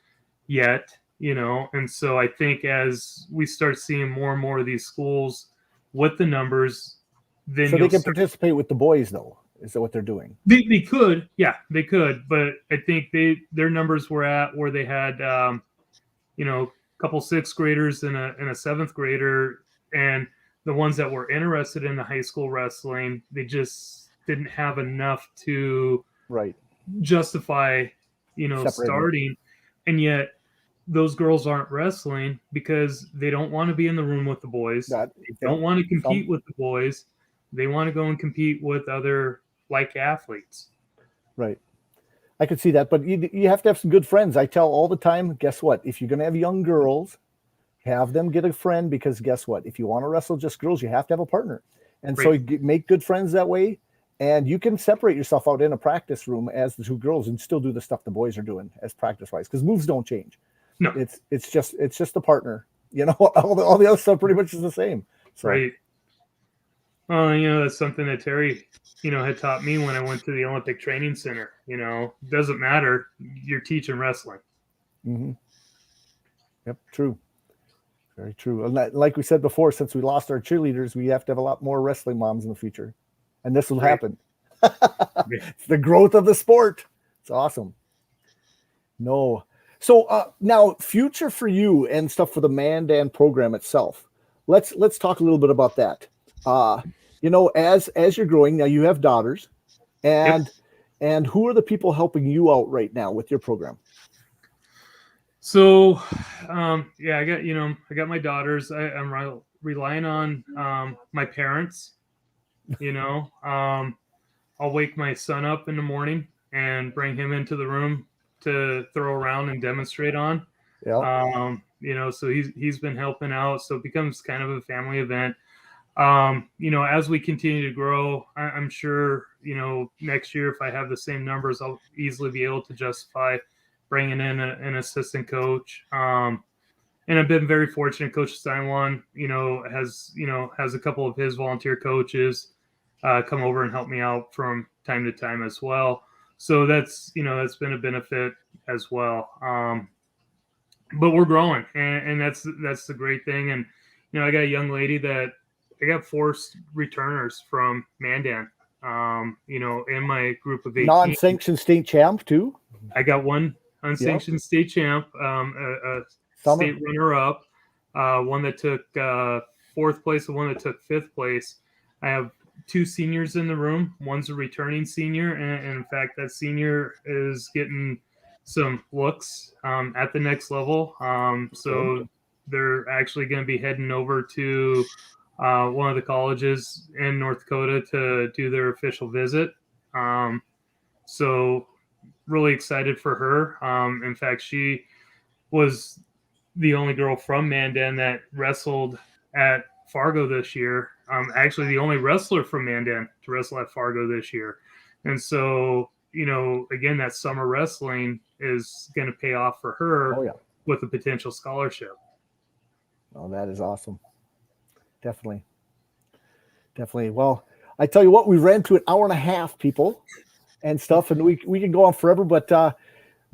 yet, and so I think as we start seeing more and more of these schools with the numbers, then so they can participate with the boys, though. Is that what they're doing? They could, yeah, they could, but I think their numbers were at where they had a couple sixth graders and a seventh grader, and the ones that were interested in the high school wrestling, they just didn't have enough to justify starting. And yet those girls aren't wrestling because they don't want to be in the room with the boys. They don't want to compete with the boys. They want to go and compete with other like athletes. Right. I could see that, but you have to have some good friends. I tell all the time, guess what? If you're going to have young girls, have them get a friend, because guess what? If you want to wrestle just girls, you have to have a partner. And so you make good friends that way. And you can separate yourself out in a practice room as the two girls and still do the stuff the boys are doing as practice-wise, because moves don't change. No, it's just a partner. All the other stuff pretty much is the same. So. Right. That's something that Terry, had taught me when I went to the Olympic Training Center. Doesn't matter. You're teaching wrestling. Mm-hmm. Yep, true. Very true. And like we said before, since we lost our cheerleaders, we have to have a lot more wrestling moms in the future. And this will happen. It's the growth of the sport. It's awesome. No. So now future for you and stuff for the Mandan program itself. Let's talk a little bit about that. As you're growing now, you have daughters, and who are the people helping you out right now with your program? So, I got my daughters. I'm relying on my parents. I'll wake my son up in the morning and bring him into the room to throw around and demonstrate on. Yeah. So he's been helping out. So it becomes kind of a family event. As we continue to grow, I'm sure, next year, if I have the same numbers, I'll easily be able to justify bringing in an assistant coach. And I've been very fortunate. Coach Steinwan, has a couple of his volunteer coaches come over and help me out from time to time as well. So that's been a benefit as well. But we're growing, and that's the great thing. And I got a young lady that I got 4 returners from Mandan. In my group of 18. Non-sanctioned state champ too. I got one unsanctioned state champ, a state runner-up, one that took 4th place, and one that took 5th place. I have 2 seniors in the room. One's a returning senior, and in fact, that senior is getting some looks at the next level. So they're actually going to be heading over to one of the colleges in North Dakota to do their official visit. So really excited for her. In fact, she was the only girl from Mandan that wrestled at Fargo this year. Actually, the only wrestler from Mandan to wrestle at Fargo this year. And so, again, that summer wrestling is going to pay off for her with a potential scholarship. Oh, that is awesome. Definitely. Well, I tell you what, we ran to an hour and a half, people, and stuff, and we can go on forever. But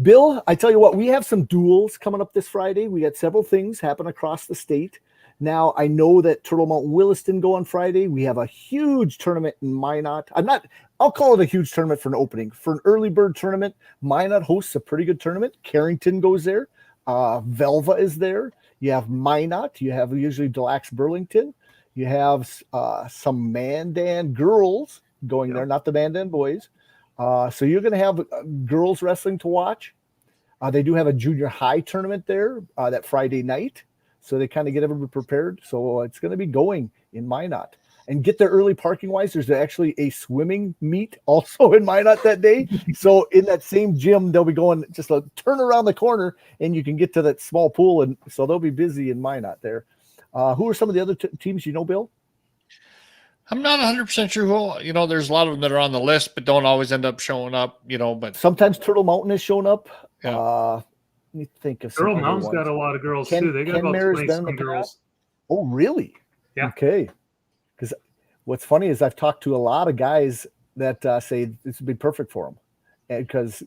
Bill, I tell you what, we have some duels coming up this Friday. We got several things happen across the state. Now, I know that Turtle Mountain Williston go on Friday. We have a huge tournament in Minot. I'll call it a huge tournament for an opening. For an early bird tournament, Minot hosts a pretty good tournament. Carrington goes there. Velva is there. You have Minot. You have usually Delax Burlington. You have some Mandan girls going there, not the Mandan boys. So you're going to have girls wrestling to watch. They do have a junior high tournament there that Friday night. So they kind of get everybody prepared. So it's going to be going in Minot. And get there early parking wise. There's actually a swimming meet also in Minot that day. So in that same gym, they'll be going just a turn around the corner and you can get to that small pool. And so they'll be busy in Minot there. Who are some of the other teams Bill? I'm not 100% sure who, there's a lot of them that are on the list, but don't always end up showing up, but sometimes Turtle Mountain has shown up. Yeah. Let me think of Turtle Mountain's got a lot of girls too. They got about 20 girls. Oh, really? Yeah. Okay. Because what's funny is I've talked to a lot of guys that say this would be perfect for them, because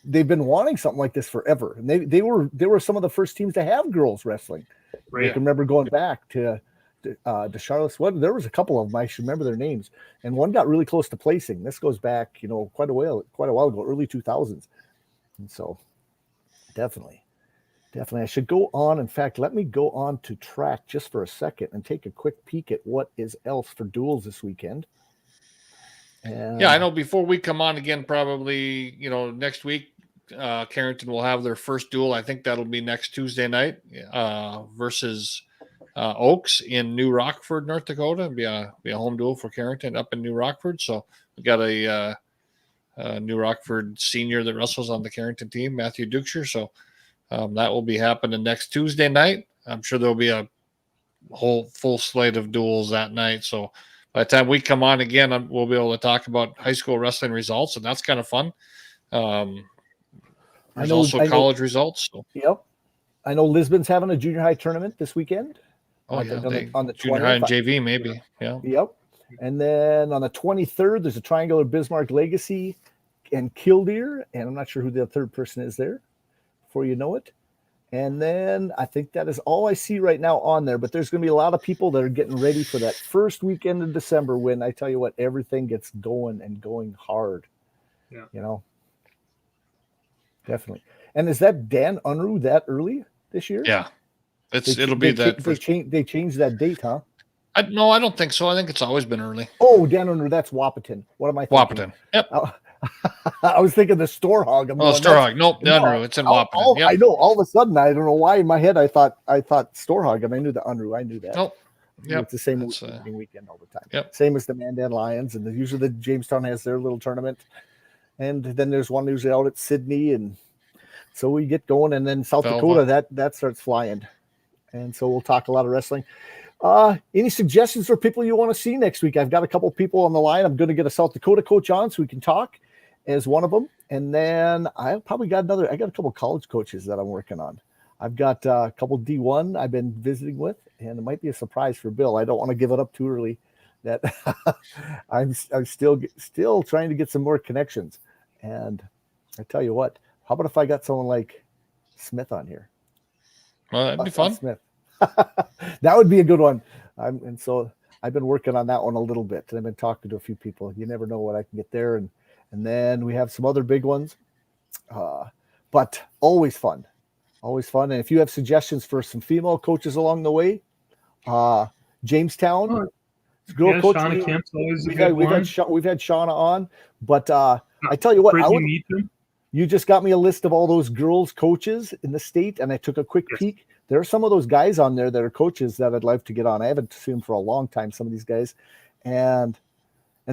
they've been wanting something like this forever, and they were some of the first teams to have girls wrestling. Right. I can remember going back to Charlotte's. There was a couple of them. I should remember their names, and one got really close to placing. This goes back, quite a while ago, early 2000s, and so definitely. I should go on. In fact, let me go on to track just for a second and take a quick peek at what is else for duels this weekend. Yeah, I know before we come on again, probably, next week, Carrington will have their first duel. I think that'll be next Tuesday night versus Oaks in New Rockford, North Dakota. It'll be a home duel for Carrington up in New Rockford. So we got a New Rockford senior that wrestles on the Carrington team, Matthew Dukeshire. So that will be happening next Tuesday night. I'm sure there'll be a whole full slate of duels that night. So by the time we come on again, we'll be able to talk about high school wrestling results, and that's kind of fun. There's also college results. So. Yep. I know Lisbon's having a junior high tournament this weekend. Oh, yeah. On the junior 20th. high and JV, maybe. Yeah. Yep. And then on the 23rd, there's a Triangular Bismarck Legacy and Killdeer, and I'm not sure who the third person is there. Before you know it. And then I think that is all I see right now on there, but there's going to be a lot of people that are getting ready for that first weekend of December when I tell you what, everything gets going and going hard. Yeah. Definitely. And is that Dan Unruh that early this year? Yeah. It'll be that. They changed that date, huh? No, I don't think so. I think it's always been early. Oh, Dan Unruh, that's Wapaton. What am I thinking? Wapaton. Yep. I was thinking the Store Hog. Store Hog. Nope, Unruh. It's in Wapaton. Yep. I know. All of a sudden, I don't know why in my head I thought Store Hog, and I knew the Unruh. I knew that. Nope. Yep. It's the same weekend all the time. Yep. Same as the Mandan Lions, and usually the Jamestown has their little tournament, and then there's one usually out at Sydney, and So we get going, and then South Dakota, that starts flying. And so we'll talk a lot of wrestling. Any suggestions for people you want to see next week? I've got a couple people on the line. I'm going to get a South Dakota coach on so we can talk as one of them. And then I probably got I got a couple college coaches that I'm working on. I've got a couple D1 I've been visiting with, and it might be a surprise for Bill. I don't want to give it up too early. That I'm still trying to get some more connections. And I tell you what, how about if I got someone like Smith on here? Well, that'd be fun. Smith. That would be a good one. And so I've been working on that one a little bit. And I've been talking to a few people. You never know what I can get there. And then we have some other big ones. But always fun. Always fun. And if you have suggestions for some female coaches along the way, Jamestown, girl coach. Shauna Kemp's always a good one. We've had Shauna on. But I tell you what, you just got me a list of all those girls coaches in the state, and I took a quick peek. There are some of those guys on there that are coaches that I'd like to get on. I haven't seen them for a long time, some of these guys. And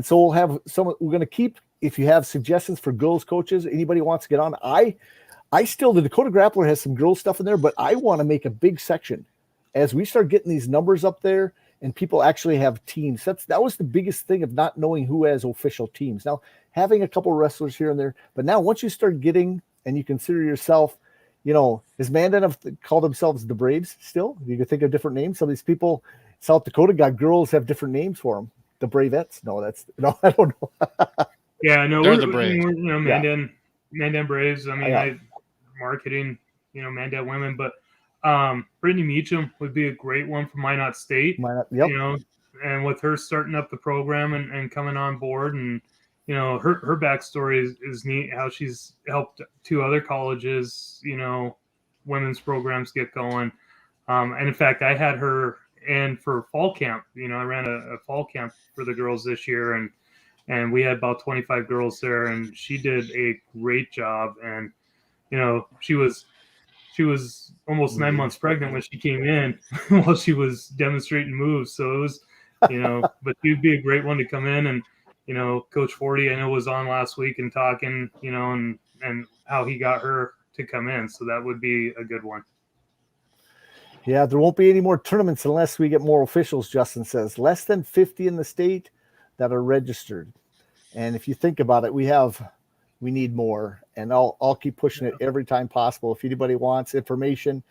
so we'll have we're going to keep, if you have suggestions for girls coaches, anybody wants to get on. The Dakota Grappler has some girls stuff in there, but I want to make a big section as we start getting these numbers up there and people actually have teams. That was the biggest thing of not knowing who has official teams. Now, having a couple wrestlers here and there, but now once you start getting and you consider yourself, is Mandan have called themselves the Braves still? You can think of different names. Some of these people, South Dakota got girls have different names for them. The Bravettes. No, I don't know. Yeah, no, they're the Braves. Mandan Braves. I mean, marketing, Mandan women, but Brittany Meacham would be a great one for Minot State. And with her starting up the program and coming on board, and her backstory is neat. How she's helped 2 other colleges, women's programs get going. And in fact, I had her in for fall camp. I ran a fall camp for the girls this year, and we had about 25 girls there, and she did a great job. And she was almost 9 months pregnant when she came in while she was demonstrating moves. So it was, but she'd be a great one to come in. And, Coach Forty, I know, was on last week and talking, and how he got her to come in. So that would be a good one. Yeah, there won't be any more tournaments unless we get more officials, Justin says. Less than 50 in the state that are registered. And if you think about it, we need more, and I'll keep pushing it every time possible. If anybody wants information,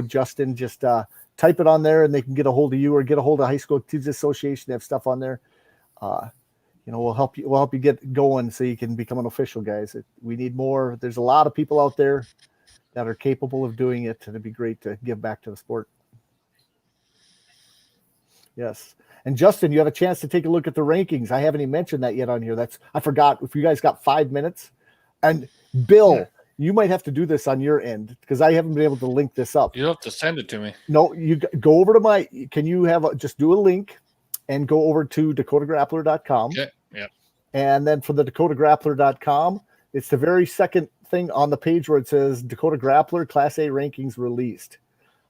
Justin, just type it on there, and they can get a hold of you or get a hold of High School Teams Association. They have stuff on there. We'll help you get going so you can become an official, guys. We need more. There's a lot of people out there that are capable of doing it, and it'd be great to give back to the sport. Yes. And Justin, you have a chance to take a look at the rankings. I haven't even mentioned that yet on here. I forgot. If you guys got 5 minutes, and Bill, you might have to do this on your end because I haven't been able to link this up. You'll have to send it to me. No, you go over to can you just do a link and go over to dakotagrappler.com. Okay. Yeah. And then for the dakotagrappler.com, it's the very second thing on the page where it says Dakota Grappler Class A rankings released.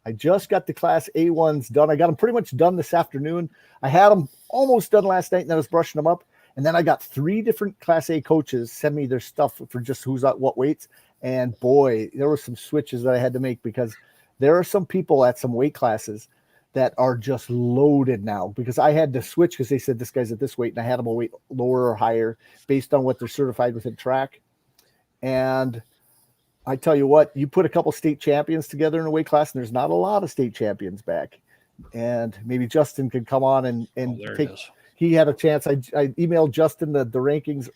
I just got the Class A ones done. I got them pretty much done this afternoon. I had them almost done last night, and I was brushing them up. And then I got 3 different Class A coaches send me their stuff for just who's at what weights. And boy, there were some switches that I had to make because there are some people at some weight classes that are just loaded now because I had to switch because they said this guy's at this weight, and I had them a weight lower or higher based on what they're certified with in track. And I tell you what, you put a couple state champions together in a weight class, and there's not a lot of state champions back. And maybe Justin could come on and take. He had a chance. I emailed Justin the rankings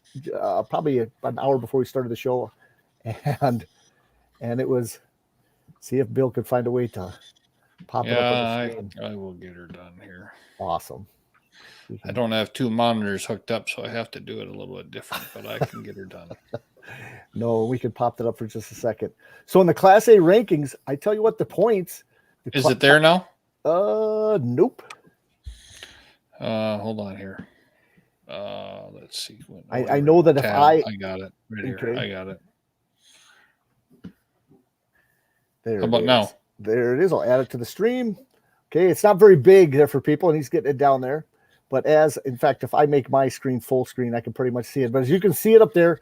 probably an hour before we started the show, and it was see if Bill could find a way to pop it up on the screen. I will get her done here. Awesome. I don't have 2 monitors hooked up, so I have to do it a little bit different, but I can get her done. No, we could pop that up for just a second. So in the Class A rankings, I tell you what, the points. Is it there now? Nope. Hold on here. Let's see. I know that if I got it right here. I got it. There. How about now? There it is. I'll add it to the stream. Okay, it's not very big there for people, and he's getting it down there. But in fact, if I make my screen full screen, I can pretty much see it. But as you can see it up there,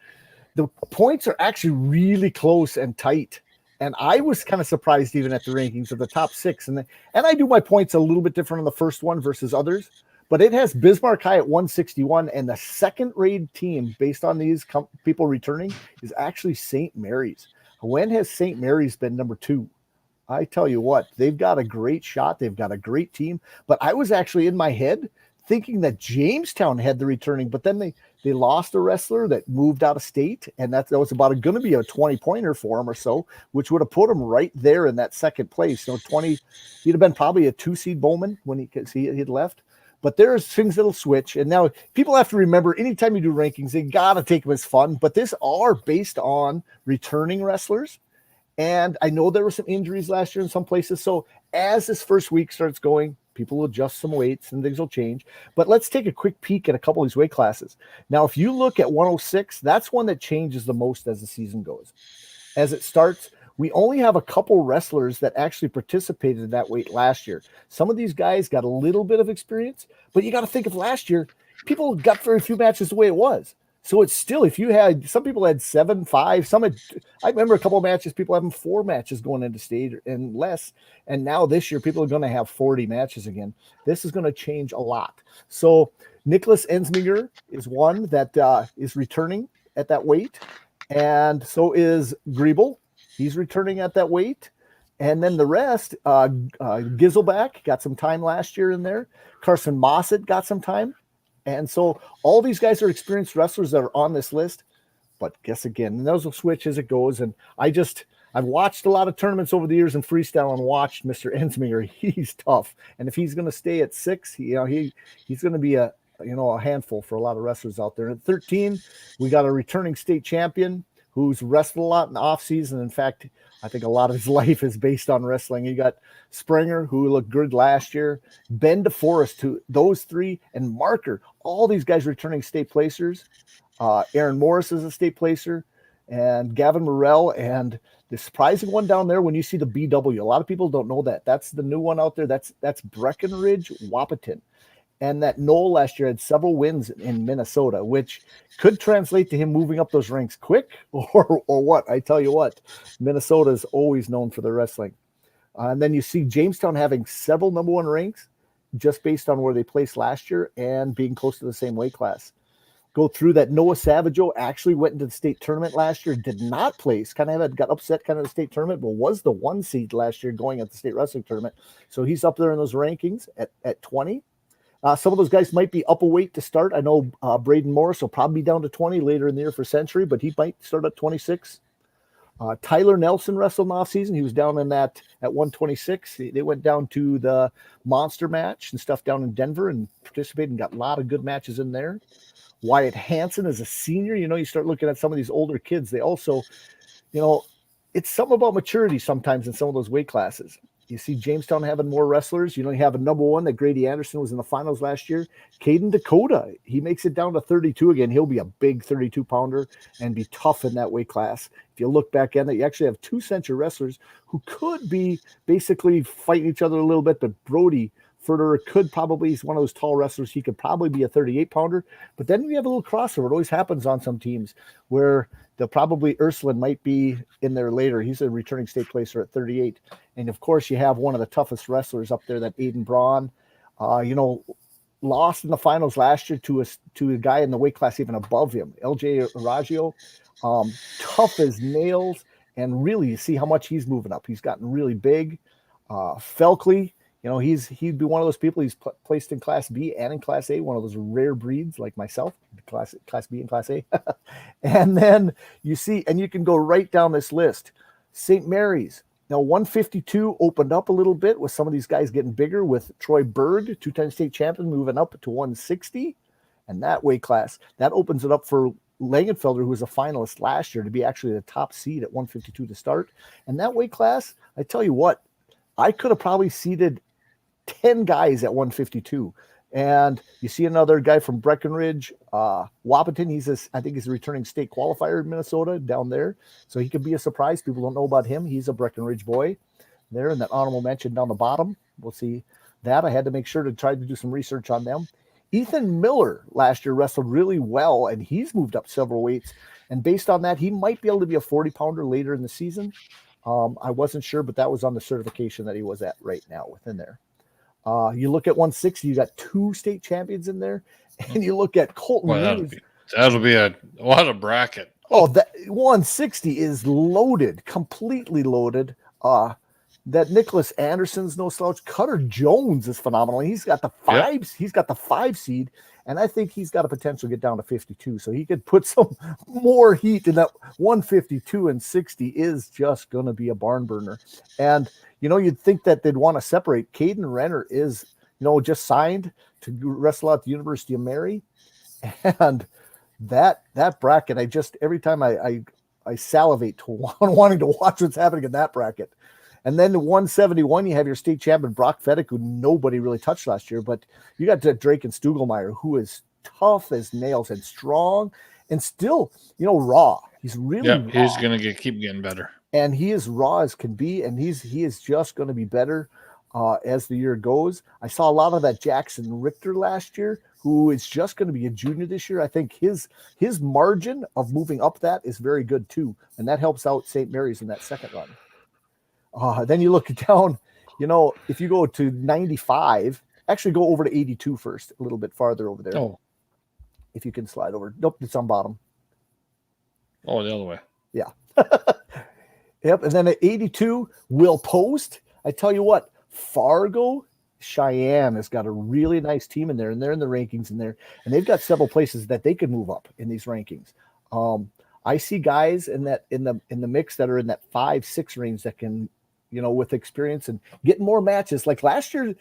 the points are actually really close and tight. And I was kind of surprised even at the rankings of the top 6. And I do my points a little bit different on the first one versus others. But it has Bismarck High at 161. And the second-rated team, based on these people returning, is actually St. Mary's. When has St. Mary's been number 2? I tell you what, they've got a great shot. They've got a great team. But I was actually in my head thinking that Jamestown had the returning. But then they lost a wrestler that moved out of state, and that was about going to be a 20-pointer for him or so, which would have put him right there in that second place. 20, he'd have been probably a 2-seed Bowman when he'd left. But there's things that'll switch. And now people have to remember, anytime you do rankings, they got to take them as fun. But these are based on returning wrestlers. And I know there were some injuries last year in some places. So as this first week starts going, people will adjust some weights and things will change. But let's take a quick peek at a couple of these weight classes. Now, if you look at 106, that's one that changes the most as the season goes. As it starts, we only have a couple wrestlers that actually participated in that weight last year. Some of these guys got a little bit of experience, but you got to think of last year, people got very few matches the way it was. So it's still, if you had, some people had 7, 5, some had, I remember a couple of matches, people having 4 matches going into state and less. And now this year, people are going to have 40 matches again. This is going to change a lot. So Nicholas Ensminger is one that is returning at that weight. And so is Griebel. He's returning at that weight. And then the rest, Gizelback got some time last year in there. Carson Mossett got some time. And so all these guys are experienced wrestlers that are on this list. But guess again, those will switch as it goes. And I've watched a lot of tournaments over the years in freestyle and watched Mr. Ensminger. He's tough. And if he's going to stay at 6, he's going to be a handful for a lot of wrestlers out there. And at 13, we got a returning state champion who's wrestled a lot in the off season. In fact, I think a lot of his life is based on wrestling. You got Springer, who looked good last year, Ben DeForest, who those 3, and Marker, all these guys returning state placers. Aaron Morris is a state placer, and Gavin Morrell, and the surprising one down there when you see the BW. A lot of people don't know that. That's the new one out there. That's Breckenridge Wahpeton. And that Noel last year had several wins in Minnesota, which could translate to him moving up those ranks quick or what. I tell you what, Minnesota is always known for their wrestling. And then you see Jamestown having several number 1 ranks just based on where they placed last year and being close to the same weight class. Go through that. Noah Savageau actually went into the state tournament last year, did not place, got upset kind of the state tournament, but was the 1 seed last year going at the state wrestling tournament. So he's up there in those rankings at 20. Some of those guys might be up a weight to start. I know Braden Morris will probably be down to 20 later in the year for Century, but he might start at 26. Tyler Nelson wrestled in off-season. He was down in that at 126. They went down to the monster match and stuff down in Denver and participated and got a lot of good matches in there. Wyatt Hansen is a senior. You start looking at some of these older kids. They also, it's something about maturity sometimes in some of those weight classes. You see Jamestown having more wrestlers. You have a number 1 that Grady Anderson was in the finals last year. Caden Dakota, he makes it down to 32 again. He'll be a big 32-pounder and be tough in that weight class. If you look back at it, you actually have 2 Century wrestlers who could be basically fighting each other a little bit, but Brody Furter could probably, he's one of those tall wrestlers. He could probably be a 38-pounder. But then we have a little crossover. It always happens on some teams where they'll probably, Ursuline might be in there later. He's a returning state placer at 38. And of course, you have one of the toughest wrestlers up there, that Aiden Braun, lost in the finals last year to a guy in the weight class even above him, LJ Aragio, tough as nails. And really, you see how much he's moving up. He's gotten really big. Felkley, he'd be one of those people. He's placed in Class B and in Class A, one of those rare breeds like myself, Class B and Class A. And then you see, and you can go right down this list. St. Mary's. Now, 152 opened up a little bit with some of these guys getting bigger, with Troy Berg, 2-time state champion, moving up to 160. And that weight class, that opens it up for Langenfelder, who was a finalist last year, to be actually the top seed at 152 to start. And that weight class, I tell you what, I could have probably seeded 10 guys at 152. And you see another guy from Breckenridge, Wahpeton. I think he's a returning state qualifier in Minnesota down there. So he could be a surprise. People don't know about him. He's a Breckenridge boy there, and that honorable mention down the bottom. We'll see that. I had to make sure to try to do some research on them. Ethan Miller last year wrestled really well, and he's moved up several weights. And based on that, he might be able to be a 40-pounder later in the season. I wasn't sure, but that was on the certification that he was at right now within there. You look at 160, you got 2 state champions in there. And you look at Colton Reeves. That'll be what a bracket. Oh, that 160 is loaded, completely loaded. That Nicholas Anderson's no slouch. Cutter Jones is phenomenal. He's got the 5. Yep. He's got the 5 seed, and I think he's got a potential to get down to 52. So he could put some more heat in that 152 and 60 is just going to be a barn burner. And you'd think that they'd want to separate. Caden Renner is just signed to wrestle at the University of Mary, and that bracket, every time I salivate to wanting to watch what's happening in that bracket. And then the 171, you have your state champion Brock Fedek, who nobody really touched last year, but you got Drake and Stugelmeyer, who is tough as nails and strong and still, raw. He's really raw. He's going to keep getting better. And he is raw as can be, and he is just going to be better as the year goes. I saw a lot of that Jackson Richter last year, who is just going to be a junior this year. I think his margin of moving up that is very good too, and that helps out St. Mary's in that second run. Then you look down, if you go to 95, actually go over to 82 first, a little bit farther over there. Oh. If you can slide over. Nope, it's on bottom. Oh, the other way. Yeah. Yep. And then at 82, Will Post. I tell you what, Fargo, Cheyenne has got a really nice team in there, and they're in the rankings in there, and they've got several places that they can move up in these rankings. I see guys in the mix that are in that 5-6 range that can, with experience and get more matches. Like last year,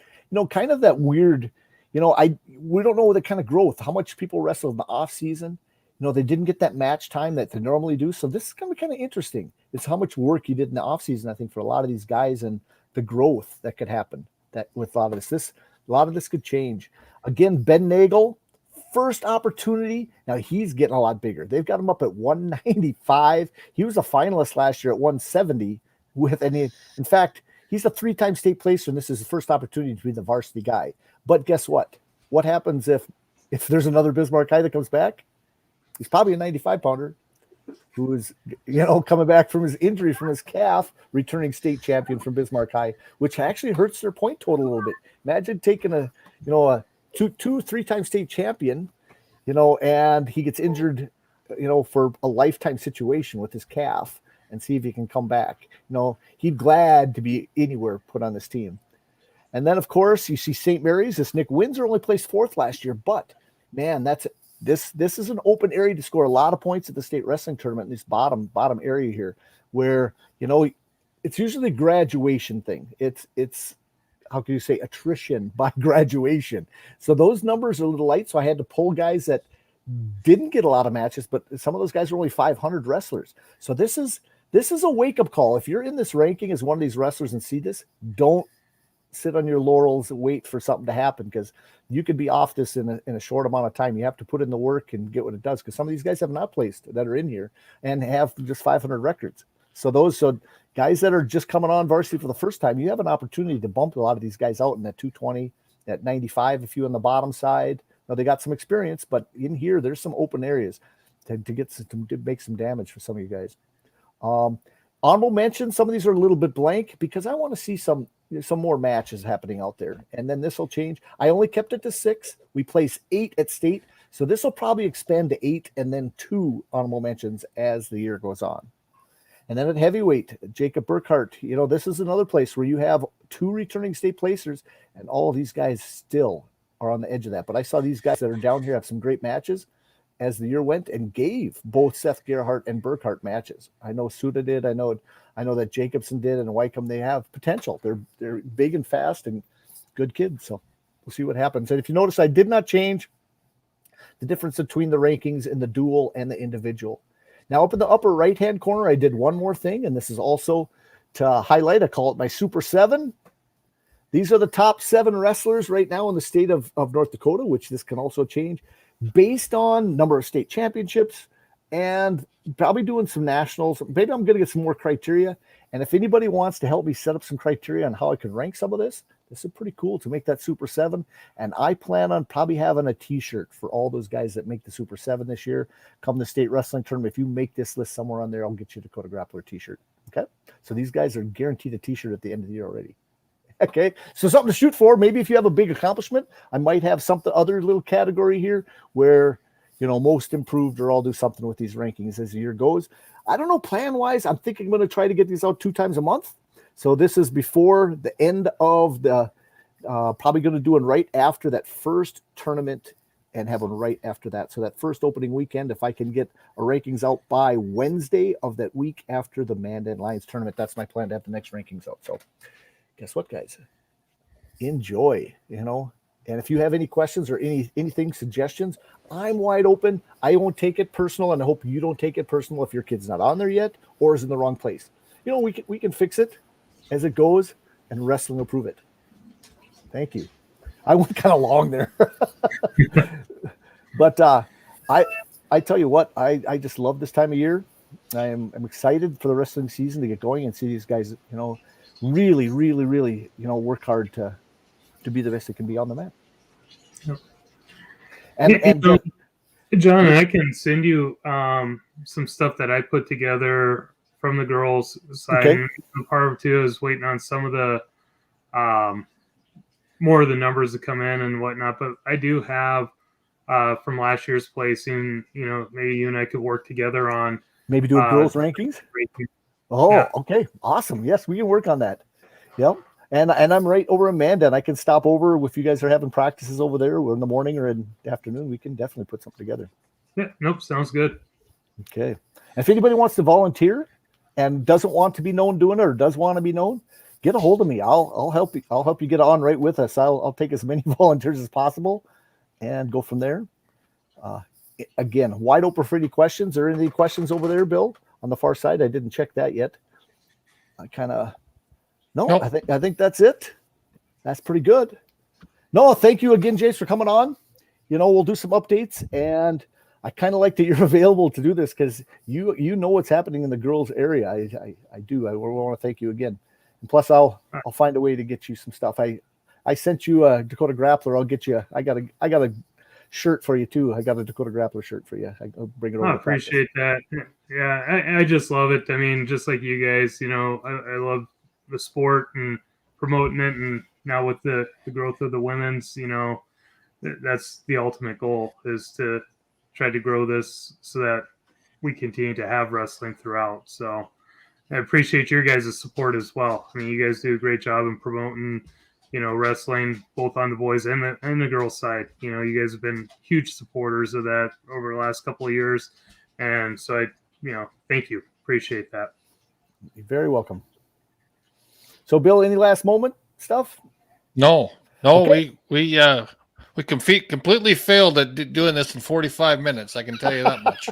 kind of that weird, we don't know the kind of growth, how much people wrestle in the off season. They didn't get that match time that they normally do. So this is going to be kind of interesting. It's how much work you did in the off season, I think, for a lot of these guys and the growth that could happen that with a lot of this. A lot of this could change. Again, Ben Nagel, first opportunity. Now he's getting a lot bigger. They've got him up at 195. He was a finalist last year at 170 in fact, he's a 3-time state placer, and this is his first opportunity to be the varsity guy. But guess what? What happens if there's another Bismarck High that comes back? He's probably a 95-pounder who is, coming back from his injury from his calf, returning state champion from Bismarck High, which actually hurts their point total a little bit. Imagine taking a 3-time state champion, and he gets injured, for a lifetime situation with his calf, and see if he can come back. He'd glad to be anywhere put on this team. And then, of course, you see St. Mary's. This Nick Windsor only placed 4th last year, but man, this is an open area to score a lot of points at the state wrestling tournament in this bottom area here, where it's usually a graduation thing. It's how can you say attrition by graduation. So those numbers are a little light. So I had to pull guys that didn't get a lot of matches, but some of those guys are only 500 wrestlers. So this is a wake-up call. If you're in this ranking as one of these wrestlers and see this, don't sit on your laurels and wait for something to happen, because you could be off this in a short amount of time. You have to put in the work and get what it does, because some of these guys have not placed that are in here and have just 500 records. So guys that are just coming on varsity for the first time, you have an opportunity to bump a lot of these guys out in that 220, that 95, if you on the bottom side. Now they got some experience, but in here, there's some open areas to make some damage for some of you guys. Honorable mention, some of these are a little bit blank because I want to see some more matches happening out there. And then this will change. I only kept it to 6. We place 8 at state. So this will probably expand to 8 and then 2 honorable mentions as the year goes on. And then at heavyweight, Jacob Burkhart, this is another place where you have 2 returning state placers, and all of these guys still are on the edge of that. But I saw these guys that are down here have some great matches as the year went, and gave both Seth Gerhardt and Burkhart matches. I know Suda did. I know that Jacobson did, and Wycombe, they have potential. They're big and fast and good kids. So we'll see what happens. And if you notice, I did not change the difference between the rankings in the dual and the individual. Now up in the upper right-hand corner, I did one more thing, and this is also to highlight. I call it my Super 7. These are the top 7 wrestlers right now in the state of North Dakota, which this can also change based on number of state championships, and probably doing some nationals. Maybe I'm going to get some more criteria. And if anybody wants to help me set up some criteria on how I can rank some of this is pretty cool to make that Super 7. And I plan on probably having a t-shirt for all those guys that make the Super 7 this year. Come the state wrestling tournament. If you make this list somewhere on there, I'll get you a Dakota Grappler t-shirt. Okay. So these guys are guaranteed a t-shirt at the end of the year already. Okay. So something to shoot for. Maybe if you have a big accomplishment, I might have something other little category here where, most improved, or I'll do something with these rankings as the year goes. I don't know, plan wise, I'm thinking I'm going to try to get these out 2 times a month. So this is before the end of the, probably going to do it right after that first tournament and have one right after that. So that first opening weekend, if I can get a rankings out by Wednesday of that week after the Mandan Lions tournament, that's my plan to have the next rankings out. So guess what, guys? Enjoy, And if you have any questions or anything, suggestions, I'm wide open. I won't take it personal, and I hope you don't take it personal if your kid's not on there yet or is in the wrong place. We can fix it as it goes, and wrestling will prove it. Thank you. I went kind of long there. But I tell you what, I just love this time of year. I'm excited for the wrestling season to get going and see these guys, really, really, really, work hard to be the best they can be on the mat. Yep. And John, I can send you some stuff that I put together from the girls' side. Okay. And part of it too is waiting on some of the more of the numbers to come in and whatnot. But I do have from last year's placing, maybe you and I could work together on maybe do a girls rankings. Oh, yeah. Okay. Awesome. Yes, we can work on that. Yep. And I'm right over in Mandan. I can stop over if you guys are having practices over there or in the morning or in the afternoon. We can definitely put something together. Yeah. Nope. Sounds good. Okay. And if anybody wants to volunteer and doesn't want to be known doing it or does want to be known, get a hold of me. I'll help you. I'll help you get on right with us. I'll take as many volunteers as possible and go from there. Again, wide open for any questions. Are any questions over there, Bill, on the far side? I didn't check that yet. Nope. I think that's it. That's pretty good. No, thank you again, Jace, for coming on. We'll do some updates, and I kind of like that you're available to do this because you know what's happening in the girls' area. I do. I want to thank you again. And plus, I'll find a way to get you some stuff. I sent you a Dakota Grappler. I'll get you. I got a shirt for you too. I got a Dakota Grappler shirt for you. I'll bring it over. I appreciate that. Yeah, I just love it. I mean, just like you guys, I love the sport and promoting it, and now with the growth of the women's, that's the ultimate goal, is to try to grow this so that we continue to have wrestling throughout. So I appreciate your guys' support as well. I mean, you guys do a great job in promoting, wrestling both on the boys and the girls side. You guys have been huge supporters of that over the last couple of years. And so thank you. Appreciate that. You're very welcome. So, Bill, any last moment stuff? No, Okay. we completely failed at doing this in 45 minutes. I can tell you that much.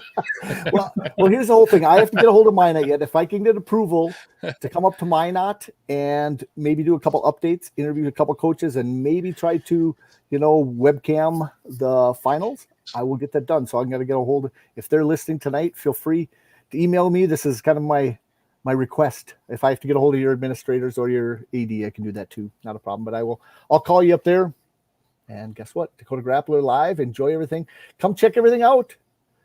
Well, here's the whole thing. I have to get a hold of Minot yet. If I can get approval to come up to Minot and maybe do a couple updates, interview a couple coaches, and maybe try to, webcam the finals, I will get that done. So I'm going to get a hold of, if they're listening tonight, feel free to email me. This is kind of my request. If I have to get a hold of your administrators or your AD, I can do that too. Not a problem, but I'll call you up there. And guess what? Dakota Grappler live. Enjoy everything. Come check everything out.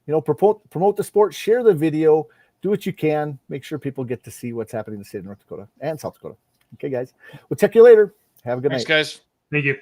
Promote the sport, share the video, do what you can. Make sure people get to see what's happening in the state of North Dakota and South Dakota. Okay, guys. We'll check you later. Have a good night. Thanks, guys. Thank you.